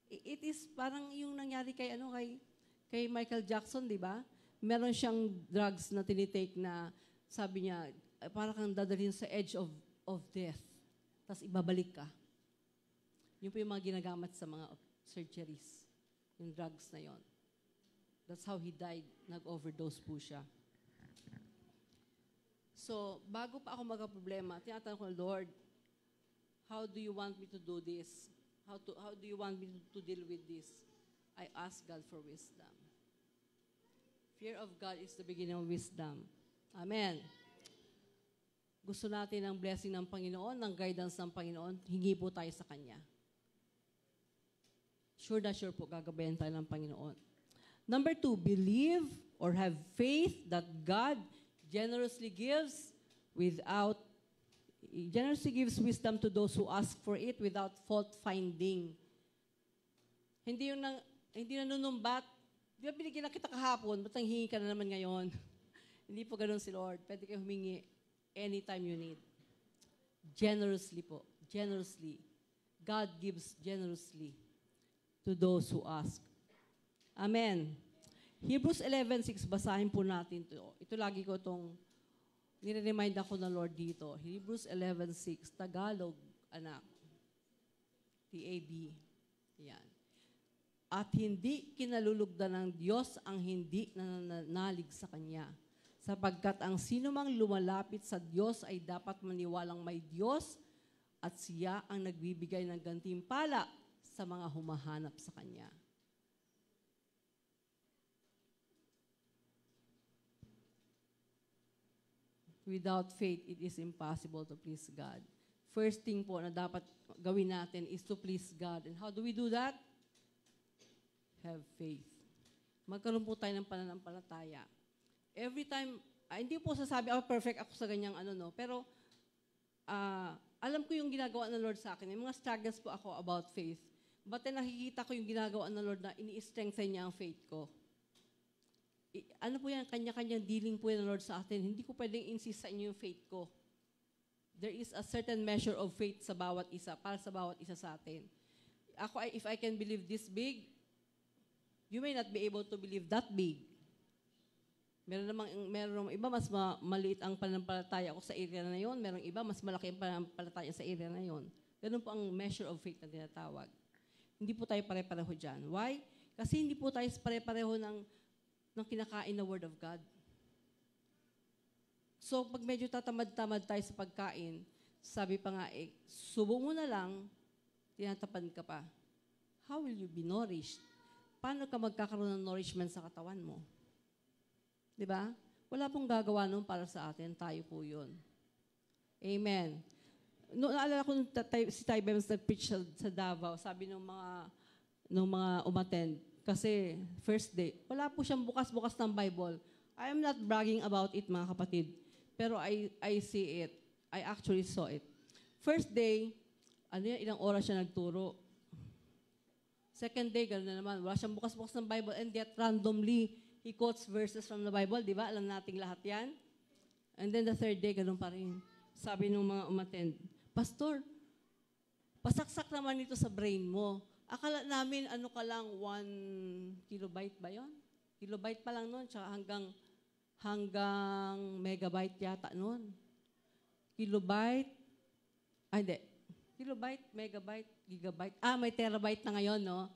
It is parang yung nangyari kay Michael Jackson, di ba? Meron siyang drugs na tinitake na sabi niya, parang kang dadalhin sa edge of death. Tapos ibabalik ka. Yun po yung mga ginagamit sa mga surgeries. Yung drugs na yon. That's how he died. Nag-overdose po siya. So, bago pa ako magka-problema, tinatanong ko, Lord, how do you want me to do this? How do you want me to deal with this? I ask God for wisdom. Fear of God is the beginning of wisdom. Amen. Gusto natin ng blessing ng Panginoon, ng guidance ng Panginoon, hingi po tayo sa Kanya. Sure na sure po, gagabayan tayo ng Panginoon. Number 2, believe or have faith that God generously gives without He generously gives wisdom to those who ask for it without fault finding. Hindi nanunumbat. Di ba binigyan na kita kahapon, ba't nanghingi ka na naman ngayon? Hindi po ganun si Lord. Pwede kayo humingi anytime you need. Generously po. Generously. God gives generously to those who ask. Amen. Hebrews 11:6, basahin po natin ito. Ito lagi ko itong nire-remind ako ng Lord dito. Hebrews 11:6, Tagalog, anak. TAB. Yan. At hindi kinalulugdan ng Diyos ang hindi nananalig sa Kanya. Sapagkat ang sinumang lumalapit sa Diyos ay dapat maniwalang may Diyos at siya ang nagbibigay ng gantimpala sa mga humahanap sa Kanya. Without faith, it is impossible to please God. First thing po na dapat gawin natin is to please God. And how do we do that? Have faith. Magkaroon po tayo ng pananampalataya. Every time, hindi po sasabi, perfect ako sa ganyang pero alam ko yung ginagawa ng Lord sa akin. May mga struggles po ako about faith. But then nakikita ko yung ginagawa ng Lord na ini-strengthen niya ang faith ko. Ano po yan, kanya-kanyang dealing po yan ng Lord sa atin. Hindi ko pwedeng insist sa inyo yung faith ko. There is a certain measure of faith sa bawat isa, para sa bawat isa sa atin. Ako, if I can believe this big, you may not be able to believe that big. Meron namang iba, mas maliit ang pananampalataya ko sa area na yon. Meron iba, mas malaki ang pananampalataya sa area na yon. Ganun po ang measure of faith na tinatawag. Hindi po tayo pare-pareho dyan. Why? Kasi hindi po tayo pare-pareho ng kinakain na Word of God. So, pag medyo tatamad-tamad tayo sa pagkain, sabi pa nga, subo mo na lang, tinatapan ka pa. How will you be nourished? Paano ka magkakaroon ng nourishment sa katawan mo? Diba? Wala pong gagawa nun para sa atin. Tayo po yun. Amen. Naalala ko si Ty Bems nag-preach sa Davao, sabi ng mga umattend, kasi first day, wala po siyang bukas-bukas ng Bible. I am not bragging about it, mga kapatid. Pero I see it. I actually saw it. First day, ilang oras siya nagturo. Second day, gano'n na naman. Wala siyang bukas-bukas ng Bible, and yet randomly, he quotes verses from the Bible. Di ba? Alam nating lahat yan. And then the third day, gano'n pa rin. Sabi ng mga umattend, Pastor, pasaksak naman ito sa brain mo. Akala namin, ka lang, 1 kilobyte ba yon? Kilobyte pa lang nun, tsaka hanggang megabyte yata nun. Kilobyte, hindi. Kilobyte, megabyte, gigabyte. May terabyte na ngayon, no?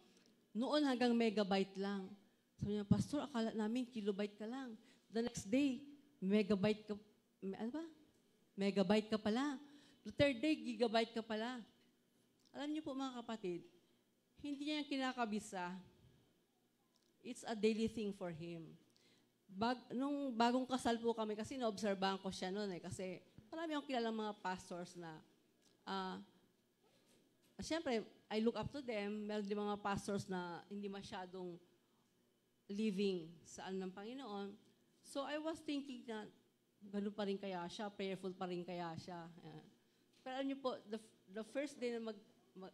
Noon hanggang megabyte lang. Sabi niya, Pastor, akala namin kilobyte ka lang. The next day, megabyte ka, megabyte ka pala. The third day, gigabyte ka pala. Alam niyo po mga kapatid, hindi niya yung kinakabisa. It's a daily thing for him. Nung bagong kasal po kami, kasi naobserbahan ko siya noon kasi marami akong kilalang mga pastors na, siyempre, I look up to them. Meron din mga pastors na hindi masyadong living sa ng Panginoon. So I was thinking na, ganun pa rin kaya siya, prayerful pa rin kaya siya. Pero alam niyo po, the first day na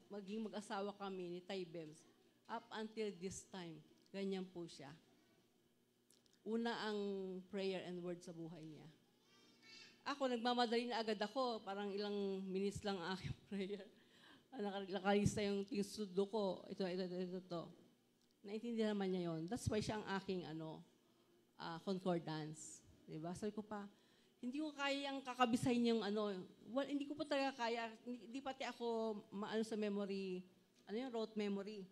maging mag-asawa kami ni Ty Bems, up until this time, ganyan po siya. Una ang prayer and word sa buhay niya. Ako, nagmamadali na agad ako. Parang ilang minutes lang ang aking prayer. Nakalista yung sudo ko. Ito. Naintindihan naman niya yon. That's why siya ang aking concordance. Diba? Sabi ko pa, hindi ko kaya ang kakabisahin yung hindi ko pa talaga kaya, hindi pati ako sa memory, rote memory.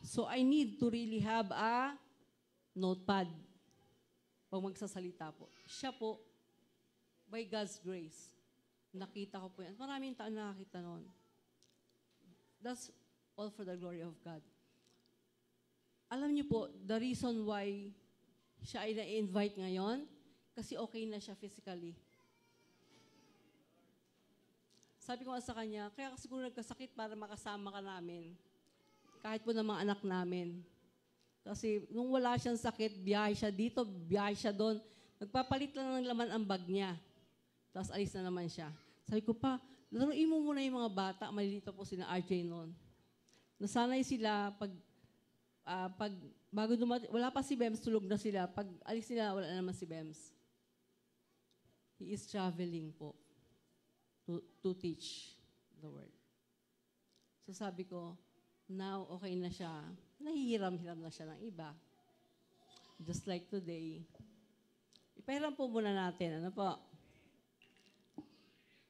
So I need to really have a notepad pag magsasalita po. Siya po, by God's grace, nakita ko po yan. Maraming taon nakakita noon. That's all for the glory of God. Alam niyo po, the reason why siya ay na-invite ngayon, kasi okay na siya physically. Sabi ko sa kanya, kaya siguro nagkasakit para makasama ka namin. Kahit po ng mga anak namin. Kasi nung wala siyang sakit, biyahe siya dito, biyahe siya doon. Nagpapalit lang ng laman ang bag niya. Tapos alis na naman siya. Sabi ko pa, laruin mo muna yung mga bata, malilito po sila RJ noon. Nasanay sila, pag bago dumating, wala pa si Bems, tulog na sila. Pag alis nila, wala na naman si Bems. He is traveling po to teach the word. So sabi ko, now okay na siya. Nahihiram-hiram na siya ng iba. Just like today. Ipahiram po muna natin. Ano po?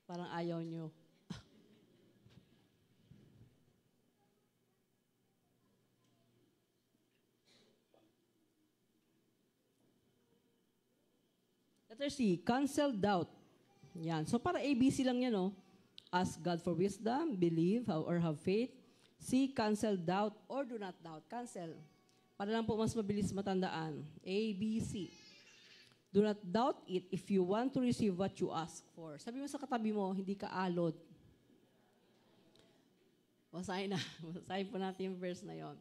Parang ayaw nyo. Letter C, cancel doubt. Yan. So para ABC lang yan, no? Ask God for wisdom, believe or have faith. C, cancel doubt or do not doubt. Cancel. Para lang po mas mabilis matandaan. A, B, C. Do not doubt it if you want to receive what you ask for. Sabi mo sa katabi mo, hindi ka alod. Basahin na. Basahin po natin yung verse na yon.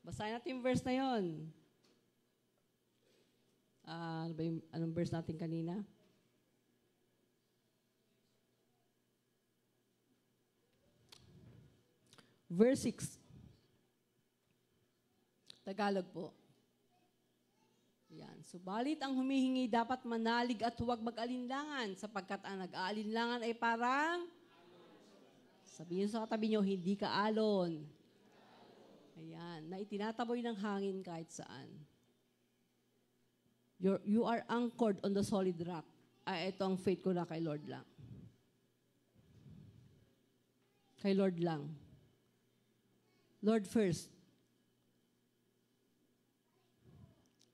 Basahin natin yung verse na yon. Anong verse natin kanina? Verse 6. Tagalog po. Yan. Subalit ang humihingi dapat manalig at huwag mag-alinlangan sapagkat ang nag-aalinlangan ay parang sabihin sa katabi nyo, hindi ka alon. Ayan. Na itinataboy ng hangin kahit saan. You are anchored on the solid rock. Ito ang faith ko na kay Lord lang. Kay Lord lang. Lord first.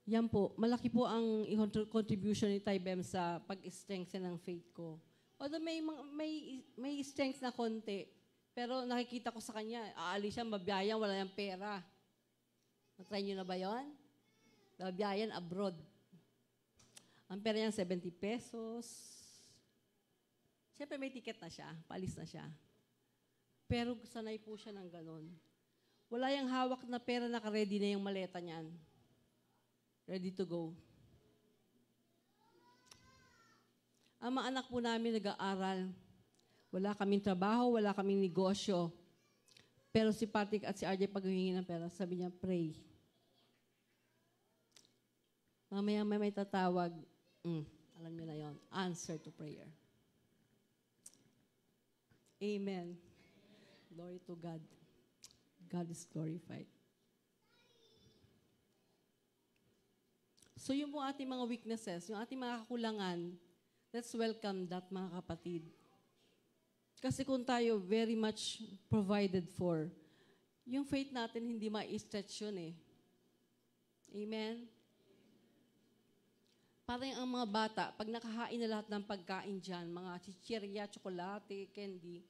Yan po, malaki po ang contribution ni Tay Bem sa pag-strengthen ng faith ko. Although may strength na konti, pero nakikita ko sa kanya, aalis siya, mabiyayan, wala niyang pera. Na-try niyo na ba yun? Mabiyayan abroad. Ang pera niya 70 pesos. Siyempre may ticket na siya, paalis na siya. Pero sanay po siya ng ganun. Wala yung hawak na pera, naka-ready na yung maleta niyan. Ready to go. Ang mga anak po namin nag-aaral. Wala kaming trabaho, wala kaming negosyo. Pero si Patrick at si RJ pag humingi ng pera, sabi niya, pray. Mamaya may tatawag. Alam niyo na yon. Answer to prayer. Amen. Glory to God. God is glorified. So yung po ating mga weaknesses, yung ating mga kakulangan, let's welcome that, mga kapatid. Kasi kung tayo very much provided for, yung faith natin hindi ma-stretch yun eh. Amen? Parang ang mga bata, pag nakahain na lahat ng pagkain dyan, mga chichirya, tsokolate, candy,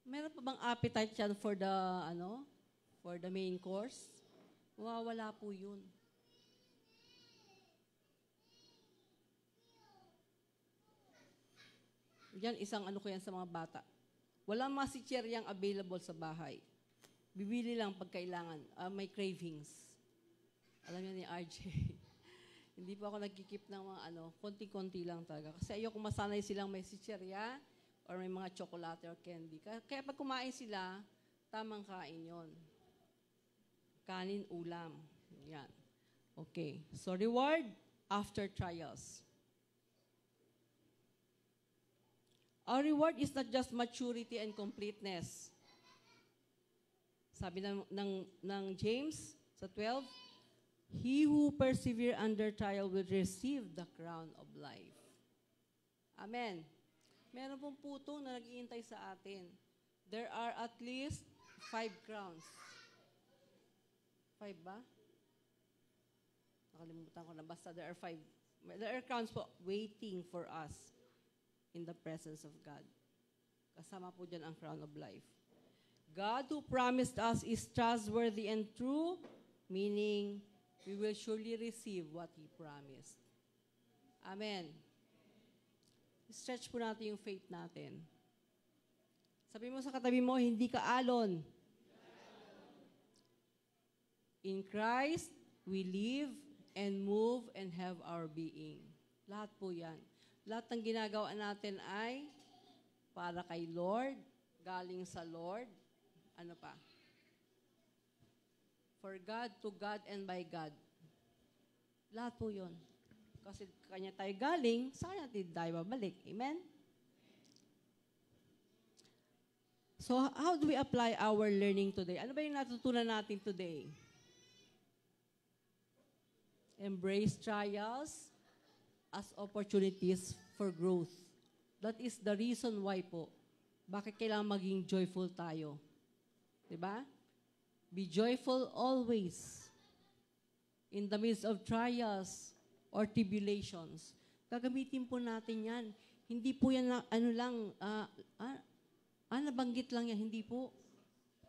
meron pa bang appetite yan for the main course? Wala po yun. Yan, isang ko yan sa mga bata. Walang mga chichiryang available sa bahay. Bibili lang pag kailangan. May cravings. Alam niyo ni RJ. Hindi po ako nagkikip ng mga konti-konti lang talaga. Kasi ayoko masanay silang may chichirya or may mga chocolate or candy. Kaya pag kumain sila, tamang kain yon. Kanin, ulam. Yan. Okay. So, reward after trials. Our reward is not just maturity and completeness. Sabi ng James sa 12, he who persevere under trial will receive the crown of life. Amen. Meron pong puto na nag-iintay sa atin. There are at least 5 crowns. 5 ba? Nakalimutan ko na. Basta there are 5. There are crowns po waiting for us in the presence of God. Kasama po dyan ang crown of life. God who promised us is trustworthy and true, meaning we will surely receive what He promised. Amen. Stretch po natin yung faith natin. Sabi mo sa katabi mo, hindi ka alon. In Christ, we live and move and have our being. Lahat po yan. Lahat ng ginagawa natin ay para kay Lord, galing sa Lord. Ano pa? For God, to God, and by God. Lahat po yun. Kasi kanya tayo galing, sa kanya tayo babalik. Amen? So, how do we apply our learning today? Ano ba yung natutunan natin today? Embrace trials as opportunities for growth. That is the reason why po, bakit kailangan maging joyful tayo. Diba? Be joyful always in the midst of trials or tribulations. Gagamitin po natin yan. Hindi po yan nabanggit lang yan. Hindi po.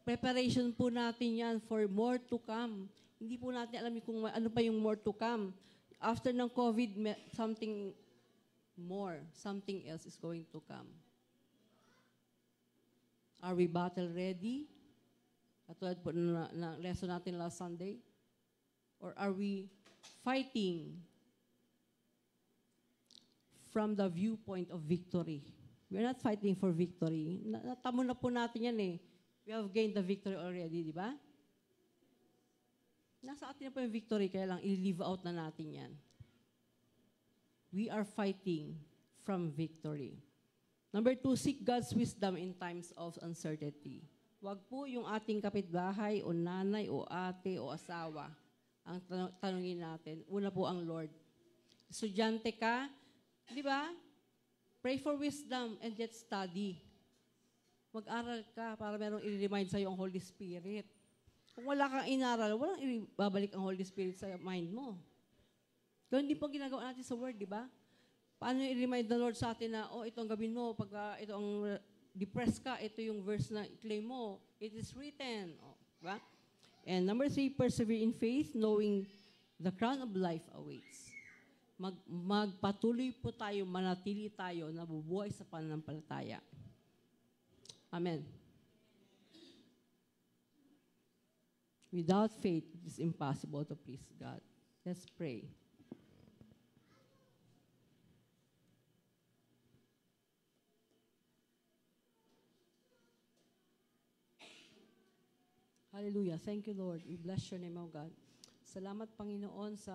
Preparation po natin yan for more to come. Hindi po natin alam kung ano pa yung more to come. After ng COVID, something more, something else is going to come. Are we battle ready? Katulad po na lesson natin last Sunday. Or are we fighting from the viewpoint of victory? We're not fighting for victory. Natamo na po natin yan eh. We have gained the victory already, di ba? Nasa atin na po yung victory, kaya lang i-live out na natin yan. We are fighting from victory. Number 2, seek God's wisdom in times of uncertainty. Huwag po yung ating kapitbahay o nanay o ate o asawa ang tanungin natin. Una po ang Lord. Estudyante ka, di ba? Pray for wisdom and yet study. Mag-aral ka para merong i-remind sa'yo ang Holy Spirit. Kung wala kang inaral, walang ibabalik ang Holy Spirit sa mind mo. Kaya hindi po ginagawa natin sa Word, di ba? Paano i-remind the Lord sa atin na, itong gawin mo, pag ito ang depressed ka, ito yung verse na i-claim mo. It is written. Di ba? And number 3, persevere in faith, knowing the crown of life awaits. Magpatuloy po tayo, manatili tayo, nabubuhay sa pananampalataya. Amen. Without faith, it is impossible to please God. Let's pray. Hallelujah. Thank you, Lord. We bless your name, O God. Salamat, Panginoon, sa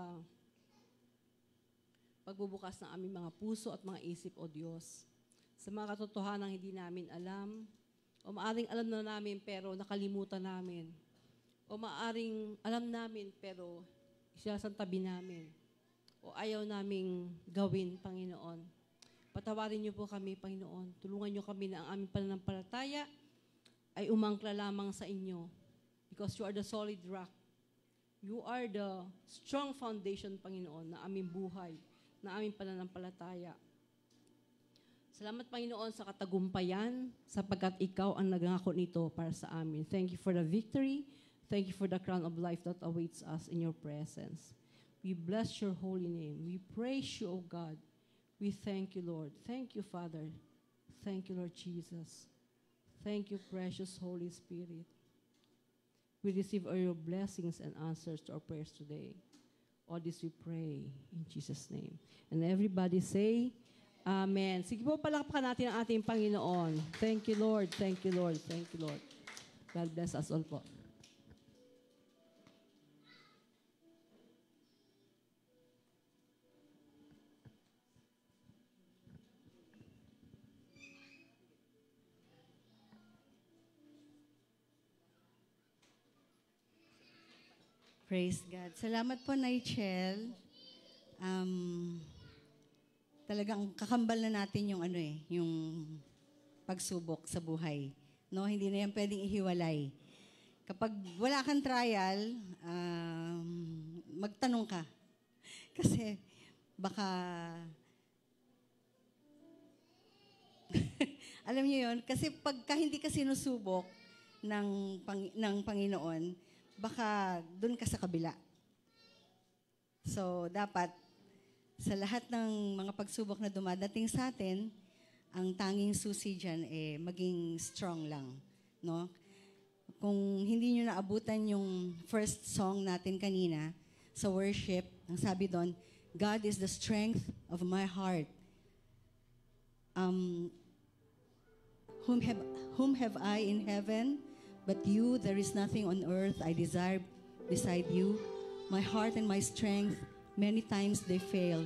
pagbubukas ng aming mga puso at mga isip, O Diyos. Sa mga katotohanang hindi namin alam, o maaring alam na namin pero nakalimutan namin, o maaring alam namin pero isasantabi namin, o ayaw naming gawin, Panginoon. Patawarin niyo po kami, Panginoon. Tulungan niyo kami na ang aming pananampalataya ay umangkla lamang sa inyo. Because you are the solid rock. You are the strong foundation, Panginoon, na aming buhay, na aming pananampalataya. Salamat, Panginoon, sa katagumpayan, sapagkat ikaw ang nagangako nito para sa amin. Thank you for the victory. Thank you for the crown of life that awaits us in your presence. We bless your holy name. We praise you, O God. We thank you, Lord. Thank you, Father. Thank you, Lord Jesus. Thank you, precious Holy Spirit. We receive all your blessings and answers to our prayers today. All this we pray in Jesus' name. And everybody say, Amen. Sige po, palakpakan natin ang ating Panginoon. Thank you, Lord. Thank you, Lord. Thank you, Lord. God bless us all po. Praise God. Salamat po, Naichel. Talagang kakambal na natin yung yung pagsubok sa buhay. No, hindi na yan pwedeng ihiwalay. Kapag wala kang trial, magtanong ka. Kasi baka alam niyo yun, kasi pagka hindi ka sinusubok ng Panginoon, baka dun ka sa kabila. So, dapat, sa lahat ng mga pagsubok na dumadating sa atin, ang tanging susi dyan, maging strong lang. No? Kung hindi nyo naabutan yung first song natin kanina, sa worship, ang sabi doon, God is the strength of my heart. um, whom have I in heaven but you? There is nothing on earth I desire beside you. My heart and my strength, many times they fail.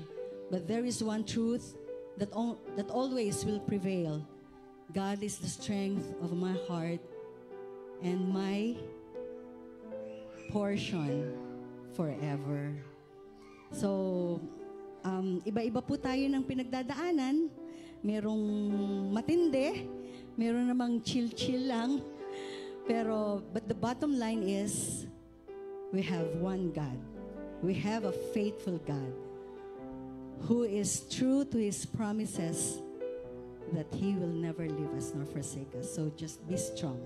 But there is one truth that always will prevail. God is the strength of my heart and my portion forever. So, iba-iba po tayo ng pinagdadaanan. Merong matindi, meron namang chill-chill lang. But the bottom line is, we have one God. We have a faithful God who is true to His promises that He will never leave us nor forsake us. So just be strong.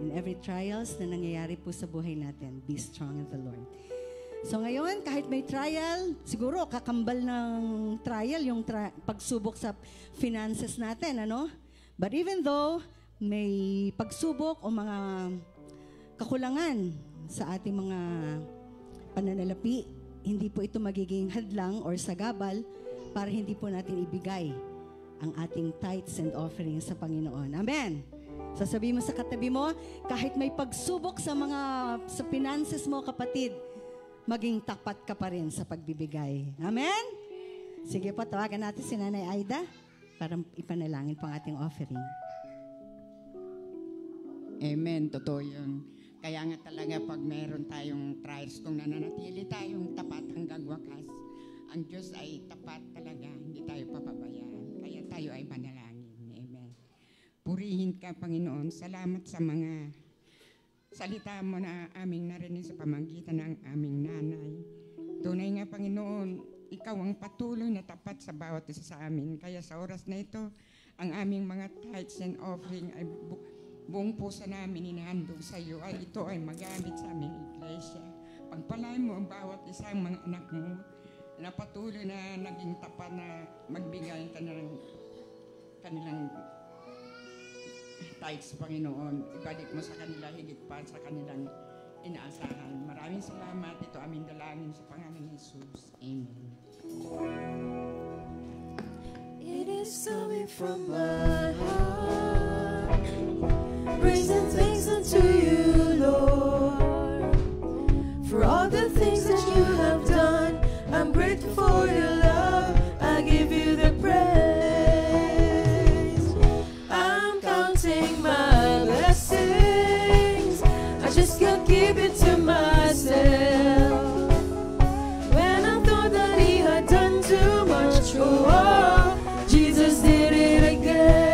In every trials na nangyayari po sa buhay natin, be strong in the Lord. So ngayon, kahit may trial, siguro kakambal ng trial yung pagsubok sa finances natin, ano? But even though may pagsubok o mga kakulangan sa ating mga pananalapi, hindi po ito magiging hadlang or sagabal para hindi po natin ibigay ang ating tithes and offerings sa Panginoon. Amen! Sasabihin mo sa katabi mo, kahit may pagsubok sa finances mo, kapatid, maging tapat ka pa rin sa pagbibigay. Amen? Sige po, tawagan natin si Nanay Aida para ipanalangin po ang ating offering. Amen, totoo yun. Kaya nga talaga pag meron tayong trials, kung nananatili tayong tapat hanggang wakas, ang Diyos ay tapat talaga, hindi tayo papabayaan. Kaya tayo ay manalangin. Amen. Purihin ka, Panginoon. Salamat sa mga salita mo na aming narinig sa pamamagitan ng aming nanay. Tunay nga, Panginoon, ikaw ang patuloy na tapat sa bawat isa sa amin. Kaya sa oras na ito, ang aming mga tithes and offering ay buong puso namin inahandog sa iyo ay ito ay magamit sa aming iglesia. Pagpalain mo ang bawat isang mga anak mo na patuloy na naging tapat na magbigay kanilang tithes, Panginoon. Ibalik mo sa kanila higit pa sa kanilang inaasahan. Maraming salamat. Ito aming dalangin sa pangalan ni Jesus. Amen. It is coming from my heart, praising thanks unto you, Lord, for all the things that you have done. I'm grateful for your love. I give you the praise. I'm counting my blessings. I just can't keep it to myself. When I thought that He had done too much, oh, Jesus did it again.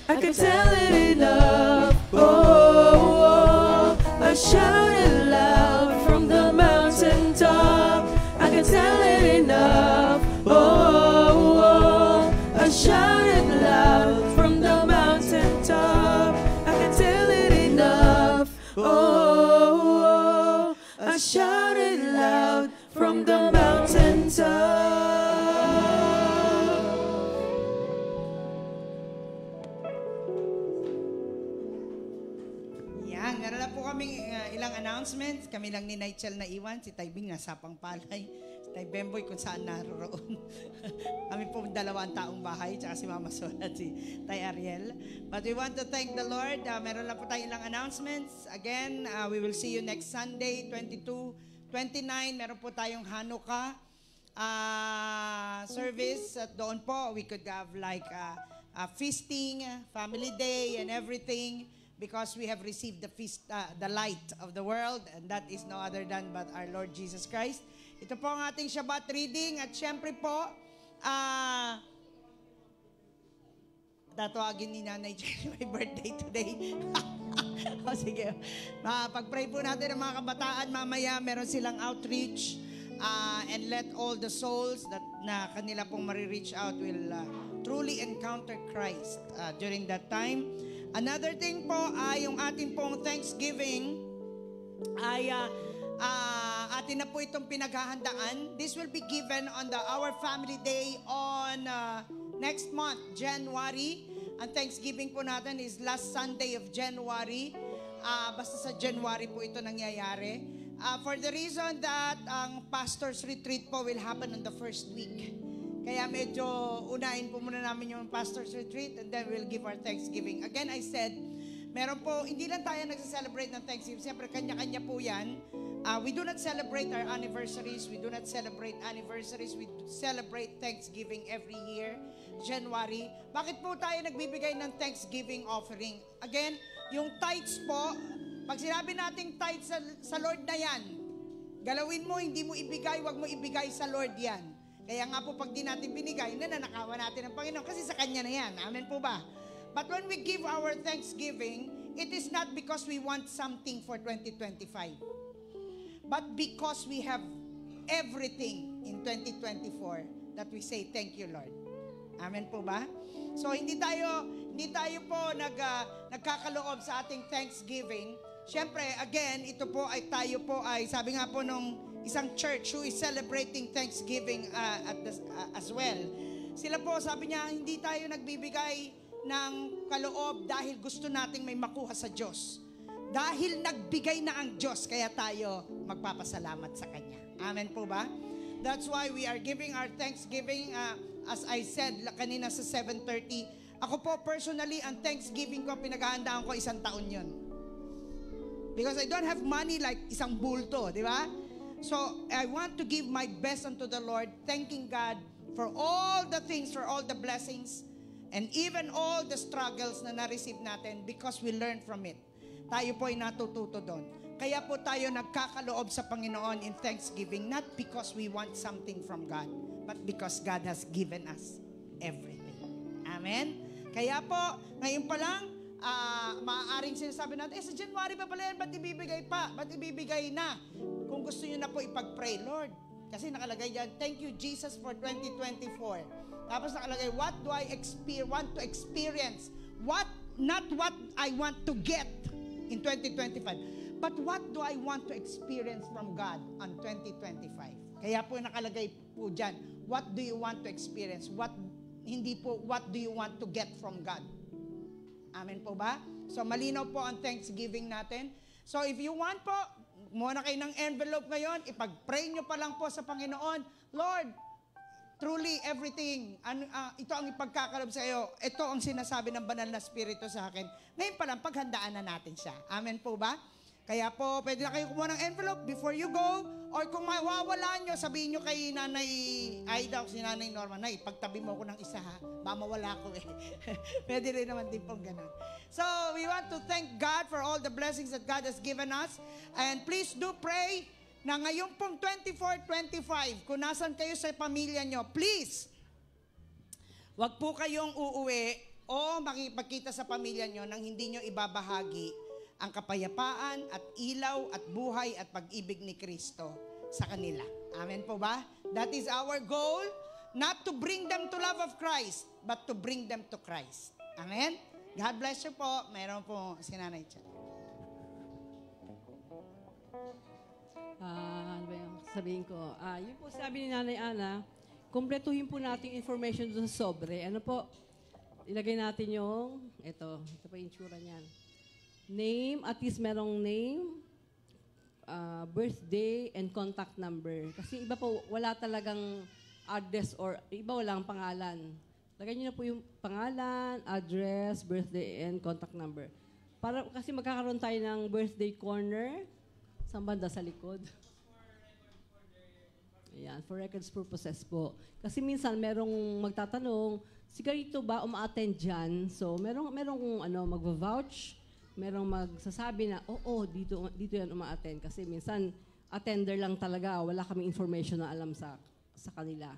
I could tell it enough. Oh, I shouted loud from the mountaintop. I could tell it enough. Oh, I shouted loud from the mountaintop. I could tell it enough. Oh, I shouted loud from the mountaintop. Yan, meron na po kaming ilang announcements. Kami lang ni Nigel na iwan, si Taybing nasa Pangpalay, si Tay Bemboy kung saan naroroon. Kami po dalawang taong bahay, tsaka si Mama Sol at si Tay Ariel. But we want to thank the Lord. Meron lang po tayong ilang announcements. Again, we will see you next Sunday, 22, 29. Meron po tayong Hanukkah service. At doon po, we could have like a feasting, family day, and everything. Because we have received the feast, the light of the world, and that is no other than but our Lord Jesus Christ. Ito po ang ating Shabbat reading, at syempre po, tatawagin ni Nanay Jenny, my birthday today. O sige, pag-pray po natin ang mga kabataan, mamaya meron silang outreach, and let all the souls that na kanila pong marireach out will truly encounter Christ during that time. Another thing po ay yung ating pong Thanksgiving ay atin na po itong pinaghahandaan. This will be given on our family day on next month, January. Ang Thanksgiving po natin is last Sunday of January. Basta sa January po ito nangyayari. For the reason that ang pastor's retreat po will happen on the first week. Kaya medyo unahin po muna namin yung pastor's retreat and then we'll give our Thanksgiving. Again, I said, meron po, hindi lang tayo nagsa-celebrate ng Thanksgiving. Siyempre, kanya-kanya po yan. We do not celebrate our anniversaries. We do not celebrate anniversaries. We celebrate Thanksgiving every year, January. Bakit po tayo nagbibigay ng Thanksgiving offering? Again, yung tithes po, pag sinabi nating tithes sa Lord na yan, galawin mo, hindi mo ibigay, wag mo ibigay sa Lord yan. Kaya nga po, pag di natin binigay, nananakawan natin ang Panginoon kasi sa Kanya na yan. Amen po ba? But when we give our Thanksgiving, it is not because we want something for 2025. But because we have everything in 2024 that we say, thank you, Lord. Amen po ba? So, hindi tayo po nagkakaloob sa ating Thanksgiving. Siyempre, again, ito po ay tayo po ay, sabi nga po nung isang church who is celebrating Thanksgiving as well. Sila po, sabi niya, hindi tayo nagbibigay ng kaloob dahil gusto nating may makuha sa Diyos. Dahil nagbigay na ang Diyos, kaya tayo magpapasalamat sa Kanya. Amen po ba? That's why we are giving our Thanksgiving, as I said kanina sa 7:30. Ako po personally, ang Thanksgiving ko, pinaghahandaan ko 1 taon yun. Because I don't have money like isang bulto, di ba? So, I want to give my best unto the Lord, thanking God for all the things, for all the blessings, and even all the struggles na na-receive natin because we learned from it. Tayo po ay natututo doon. Kaya po tayo nagkakaloob sa Panginoon in thanksgiving, not because we want something from God, but because God has given us everything. Amen? Kaya po, ngayon pa lang, maaaring sinasabi natin, sa January pa pala yan, ba't ibibigay pa? Ba't ibibigay na? Kung gusto nyo na po ipag-pray, Lord, kasi nakalagay dyan, thank you Jesus for 2024. Tapos nakalagay, what do I want to experience? Not what I want to get in 2025, but what do I want to experience from God on 2025? Kaya po nakalagay po dyan, what do you want to experience? Hindi po, what do you want to get from God? Amen po ba? So malinaw po ang Thanksgiving natin. So if you want po, muna kayo ng envelope ngayon, ipag-pray nyo pa lang po sa Panginoon, Lord, truly everything, ito ang ipagkakalob sa iyo, ito ang sinasabi ng banal na Espiritu sa akin. Ngayon pa lang, paghandaan na natin siya. Amen po ba? Kaya po, pwede na kayo kumuha ng envelope before you go, or kung mawawala nyo, sabihin nyo kay Nanay Aida o si Nanay Norma, Nay, pagtabi mo ko ng isa ha, ba mawala ko eh. Pwede rin naman din pong ganun. So, we want to thank God for all the blessings that God has given us. And please do pray na ngayon pong 24-25, kung nasan kayo sa pamilya nyo, please, wag po kayong uuwi o makipagkita sa pamilya nyo nang hindi nyo ibabahagi ang kapayapaan at ilaw at buhay at pag-ibig ni Kristo sa kanila. Amen po ba? That is our goal, not to bring them to love of Christ, but to bring them to Christ. Amen? God bless you po. Mayroon po si Nanay Cha. Ano ba yung sabihin ko? Yun po sabi ni Nanay Ana, kumpletuhin po natin information doon sa sobre. Ano po? Ilagay natin yung, ito po yung itsura niyan. Name, at least merong name, birthday, and contact number. Kasi iba po, wala talagang address or iba walang pangalan. Lagay niyo na po yung pangalan, address, birthday, and contact number. Kasi magkakaroon tayo ng birthday corner sa banda sa likod. Ayan, for records purposes po. Kasi minsan merong magtatanong, si ganito ba uma-attend dyan? So, merong magva-vouch, merong magsasabi na, dito yan uma-attend. Kasi minsan, attender lang talaga. Wala kaming information na alam sa kanila.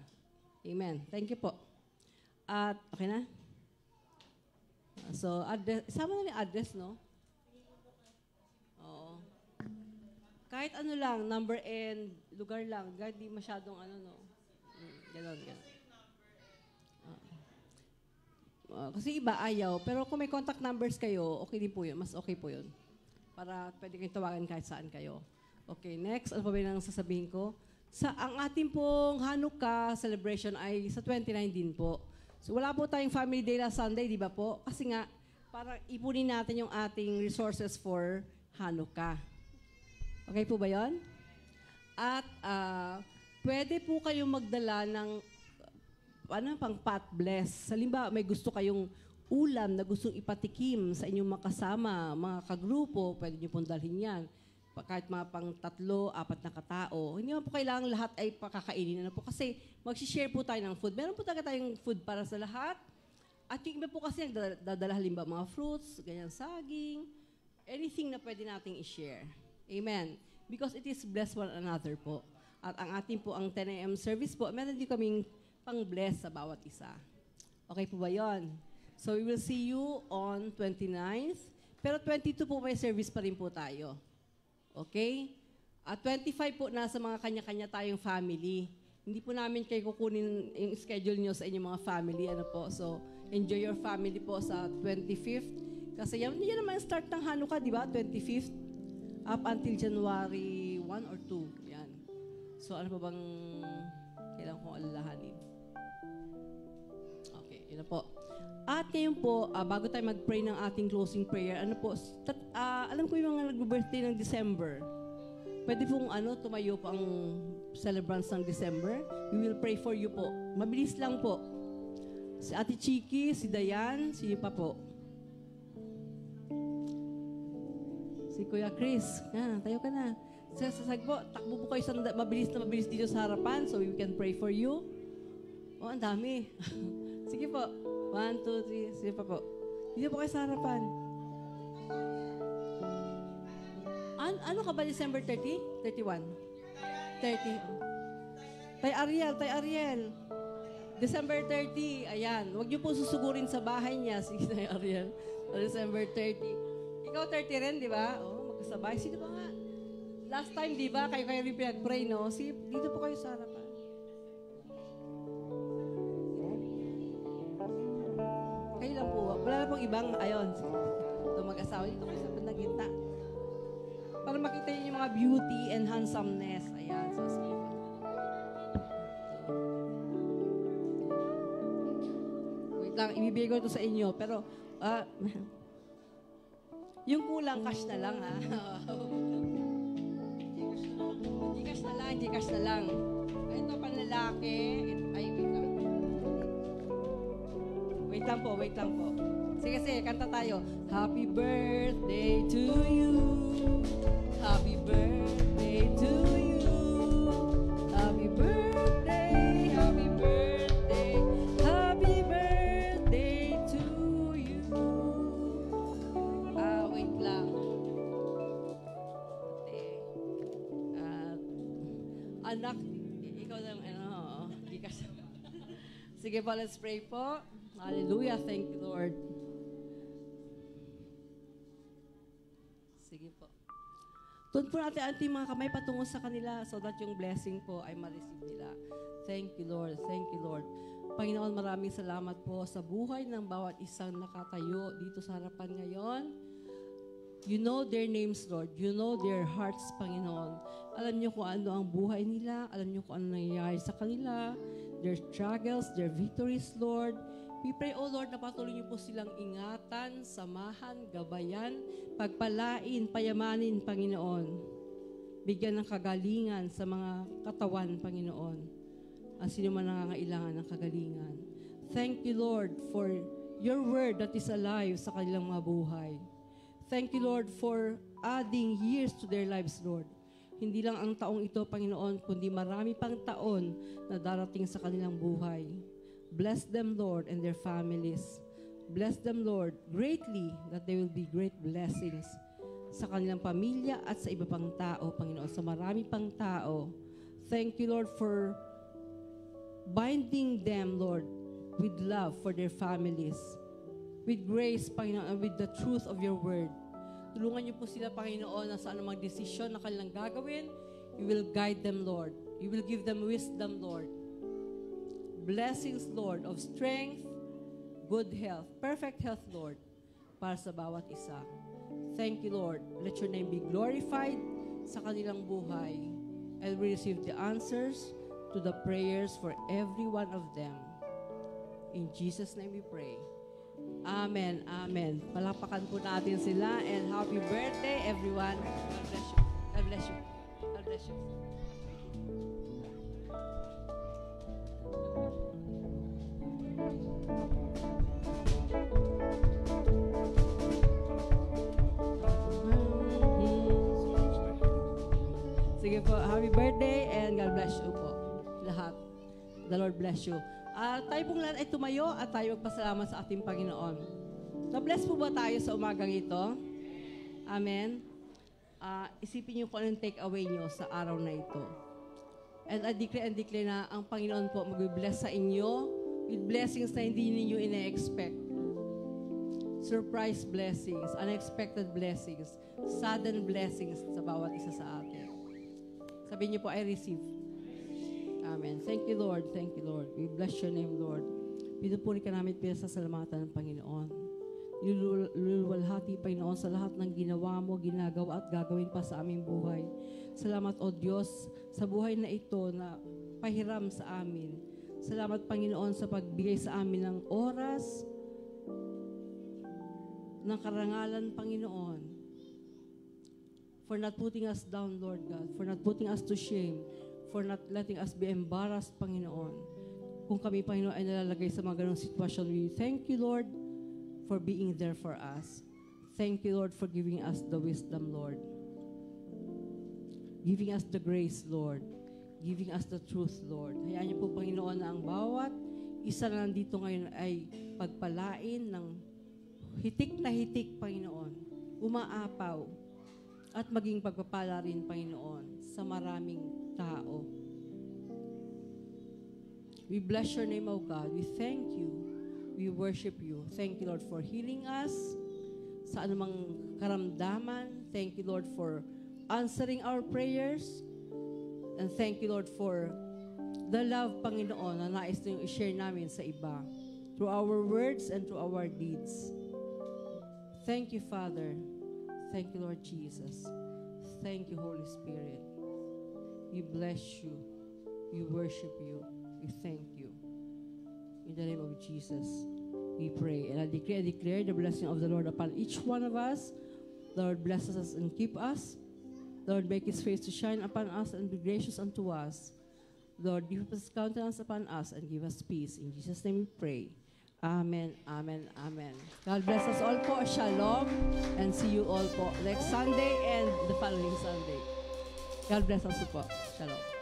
Amen. Thank you po. At, okay na? So, isama na yung address, no? Oo. Kahit ano lang, number and lugar lang. Kahit di masyadong Ganon. Kasi iba ayaw. Pero kung may contact numbers kayo, okay din po yun. Mas okay po yun. Para pwede kayong tawagan kahit saan kayo. Okay, next. Ano pa ba yung sasabihin ko? Ang ating pong Hanukkah celebration ay sa 29 din po. So wala po tayong family day last Sunday, di ba po? Kasi nga, para ipunin natin yung ating resources for Hanukkah. Okay po ba yun? At pwede po kayong magdala ng pang pot bless. Halimbawa, may gusto kayong ulam na gustong ipatikim sa inyong makasama, mga kagrupo, pwede nyo pong dalhin yan. Kahit mga pang 3, 4 na katao. Hindi naman po kailangan lahat ay pakakainin na po. Kasi mag-share po tayo ng food. Meron po talaga tayong food para sa lahat. At yung iba po kasi dadala halimbawa mga fruits, ganyan saging, anything na pwede nating i-share. Amen. Because it is bless one another po. At ang ating po, ang 10 a.m. service po, meron din kaming pang-bless sa bawat isa. Okay po ba yon? So we will see you on 29th. Pero 22 po may service pa rin po tayo. Okay? At 25 po nasa mga kanya-kanya tayong family. Hindi po namin kayo kukunin yung schedule nyo sa inyong mga family. Ano po? So, enjoy your family po sa 25th. Kasi yan naman start ng Hanukkah, di ba? 25th. Up until January 1 or 2. Yan. So, ano pa bang kailangan kong alalahanin? Okay, yun na po. At ngayon po, bago tayo mag-pray ng ating closing prayer, alam ko yung mga nag-birthday ng December. Pwede pong tumayo po ang celebrants ng December. We will pray for you po. Mabilis lang po. Si Ate Chiki, si Dayan, sino pa po? Si Kuya Chris. Tayo ka na. Sasagpo, takbo po kayo mabilis dito sa harapan so we can pray for you. Oh, ang dami. Sige po. 1, 2, 3. Sige pa po. Dito po kayo sa harapan. Ano ka ba, December 30? 31? 30. Tay Ariel. December 30. Ayan. Huwag niyo po susugurin sa bahay niya, si Tay Ariel. December 30. Ikaw 30 rin, di ba? Oh, magkasabay. Sino ba nga? Last time, di ba? Kayo rin pinag-pray, no? Dito po kayo sa harapan. Kayo lang po. Wala na pong ibang, ayon. Ito mag-asawa. Dito kayo sa bandang gitna. Para makita niyo yung mga beauty and handsomeness. Ayan. So, sige po. Wait lang. Ibibigay ko ito sa inyo. Pero, yung kulang, cash na lang, ha? Gcash na lang. Ito, panlalaki. Ay, wait lang po. Sige, kanta tayo. Happy birthday to you. Happy birthday to you. Happy birthday, happy birthday, happy birthday to you. Wait lang. Anak, ikaw lang, Gcash. Sige po, let's pray po. Hallelujah, thank you, Lord. Sige po. Doon po natin ating mga kamay patungo sa kanila so that yung blessing po ay ma-receive nila. Thank you, Lord. Thank you, Lord. Panginoon, maraming salamat po sa buhay ng bawat isang nakatayo dito sa harapan ngayon. You know their names, Lord. You know their hearts, Panginoon. Alam niyo kung ano ang buhay nila. Alam niyo kung ano nangyayari sa kanila. Their struggles, their victories, Lord. We pray, O Lord, na patuloy niyo po silang ingatan, samahan, gabayan, pagpalain, payamanin, Panginoon. Bigyan ng kagalingan sa mga katawan, Panginoon. Ang sino man nangangailangan ng kagalingan. Thank you, Lord, for your word that is alive sa kanilang mga buhay. Thank you, Lord, for adding years to their lives, Lord. Hindi lang ang taong ito, Panginoon, kundi marami pang taon na darating sa kanilang buhay. Bless them, Lord, and their families. Bless them, Lord, greatly that they will be great blessings sa kanilang pamilya at sa iba pang tao, Panginoon, sa marami pang tao. Thank you, Lord, for binding them, Lord, with love for their families, with grace, Panginoon, and with the truth of your word. Tulungan niyo po sila, Panginoon, na sa anumang desisyon na kanilang gagawin, you will guide them, Lord. You will give them wisdom, Lord. Blessings, Lord, of strength, good health, perfect health, Lord, para sa bawat isa. Thank you, Lord. Let your name be glorified sa kanilang buhay. And we receive the answers to the prayers for every one of them. In Jesus' name we pray. Amen. Amen. Palapakan po natin sila and happy birthday, everyone. God bless you. God bless you. God bless you. birthday and God bless you po. Lahat. The Lord bless you. Tayo pong lahat ay tumayo at tayo magpasalamat sa ating Panginoon. Na-bless po ba tayo sa umagang ito? Amen. Isipin niyo kung anong take away niyo sa araw na ito. And I declare na ang Panginoon po mag-bless sa inyo with blessings na hindi ninyo ina-expect. Surprise blessings, unexpected blessings, sudden blessings sa bawat isa sa atin. Sabihin niyo po, I receive. Amen. Thank you, Lord. Thank you, Lord. We bless your name, Lord. Pinupuri ka namin pinasasalamatan ng Panginoon. Luluwalhati, Panginoon, sa lahat ng ginawa mo, ginagawa at gagawin pa sa aming buhay. Salamat, O Diyos, sa buhay na ito na pahiram sa amin. Salamat, Panginoon, sa pagbigay sa amin ng oras, ng karangalan, Panginoon, for not putting us down, Lord God, for not putting us to shame, for not letting us be embarrassed, Panginoon. Kung kami, Panginoon, ay nalalagay sa mga ganong sitwasyon, we thank you, Lord, for being there for us. Thank you, Lord, for giving us the wisdom, Lord. Giving us the grace, Lord. Giving us the truth, Lord. Hayaan niyo po, Panginoon, na ang bawat isa na nandito ngayon ay pagpalain ng hitik na hitik, Panginoon. Umaapaw at maging pagpapala rin, Panginoon, sa maraming tao. We bless your name, O God. We thank you. We worship you. Thank you, Lord, for healing us sa anumang karamdaman. Thank you, Lord, for answering our prayers. And thank you, Lord, for the love, Panginoon, na nais na yung i-share namin sa iba through our words and through our deeds. Thank you, Father. Thank you, Lord Jesus. Thank you, Holy Spirit. We bless you. We worship you. We thank you. In the name of Jesus, we pray. And I declare the blessing of the Lord upon each one of us. The Lord blesses us and keep us. The Lord make His face to shine upon us and be gracious unto us. The Lord give His countenance upon us and give us peace. In Jesus' name we pray. Amen, amen, amen. God bless us all po. Shalom. And see you all po next Sunday and the following Sunday. God bless us po. Shalom.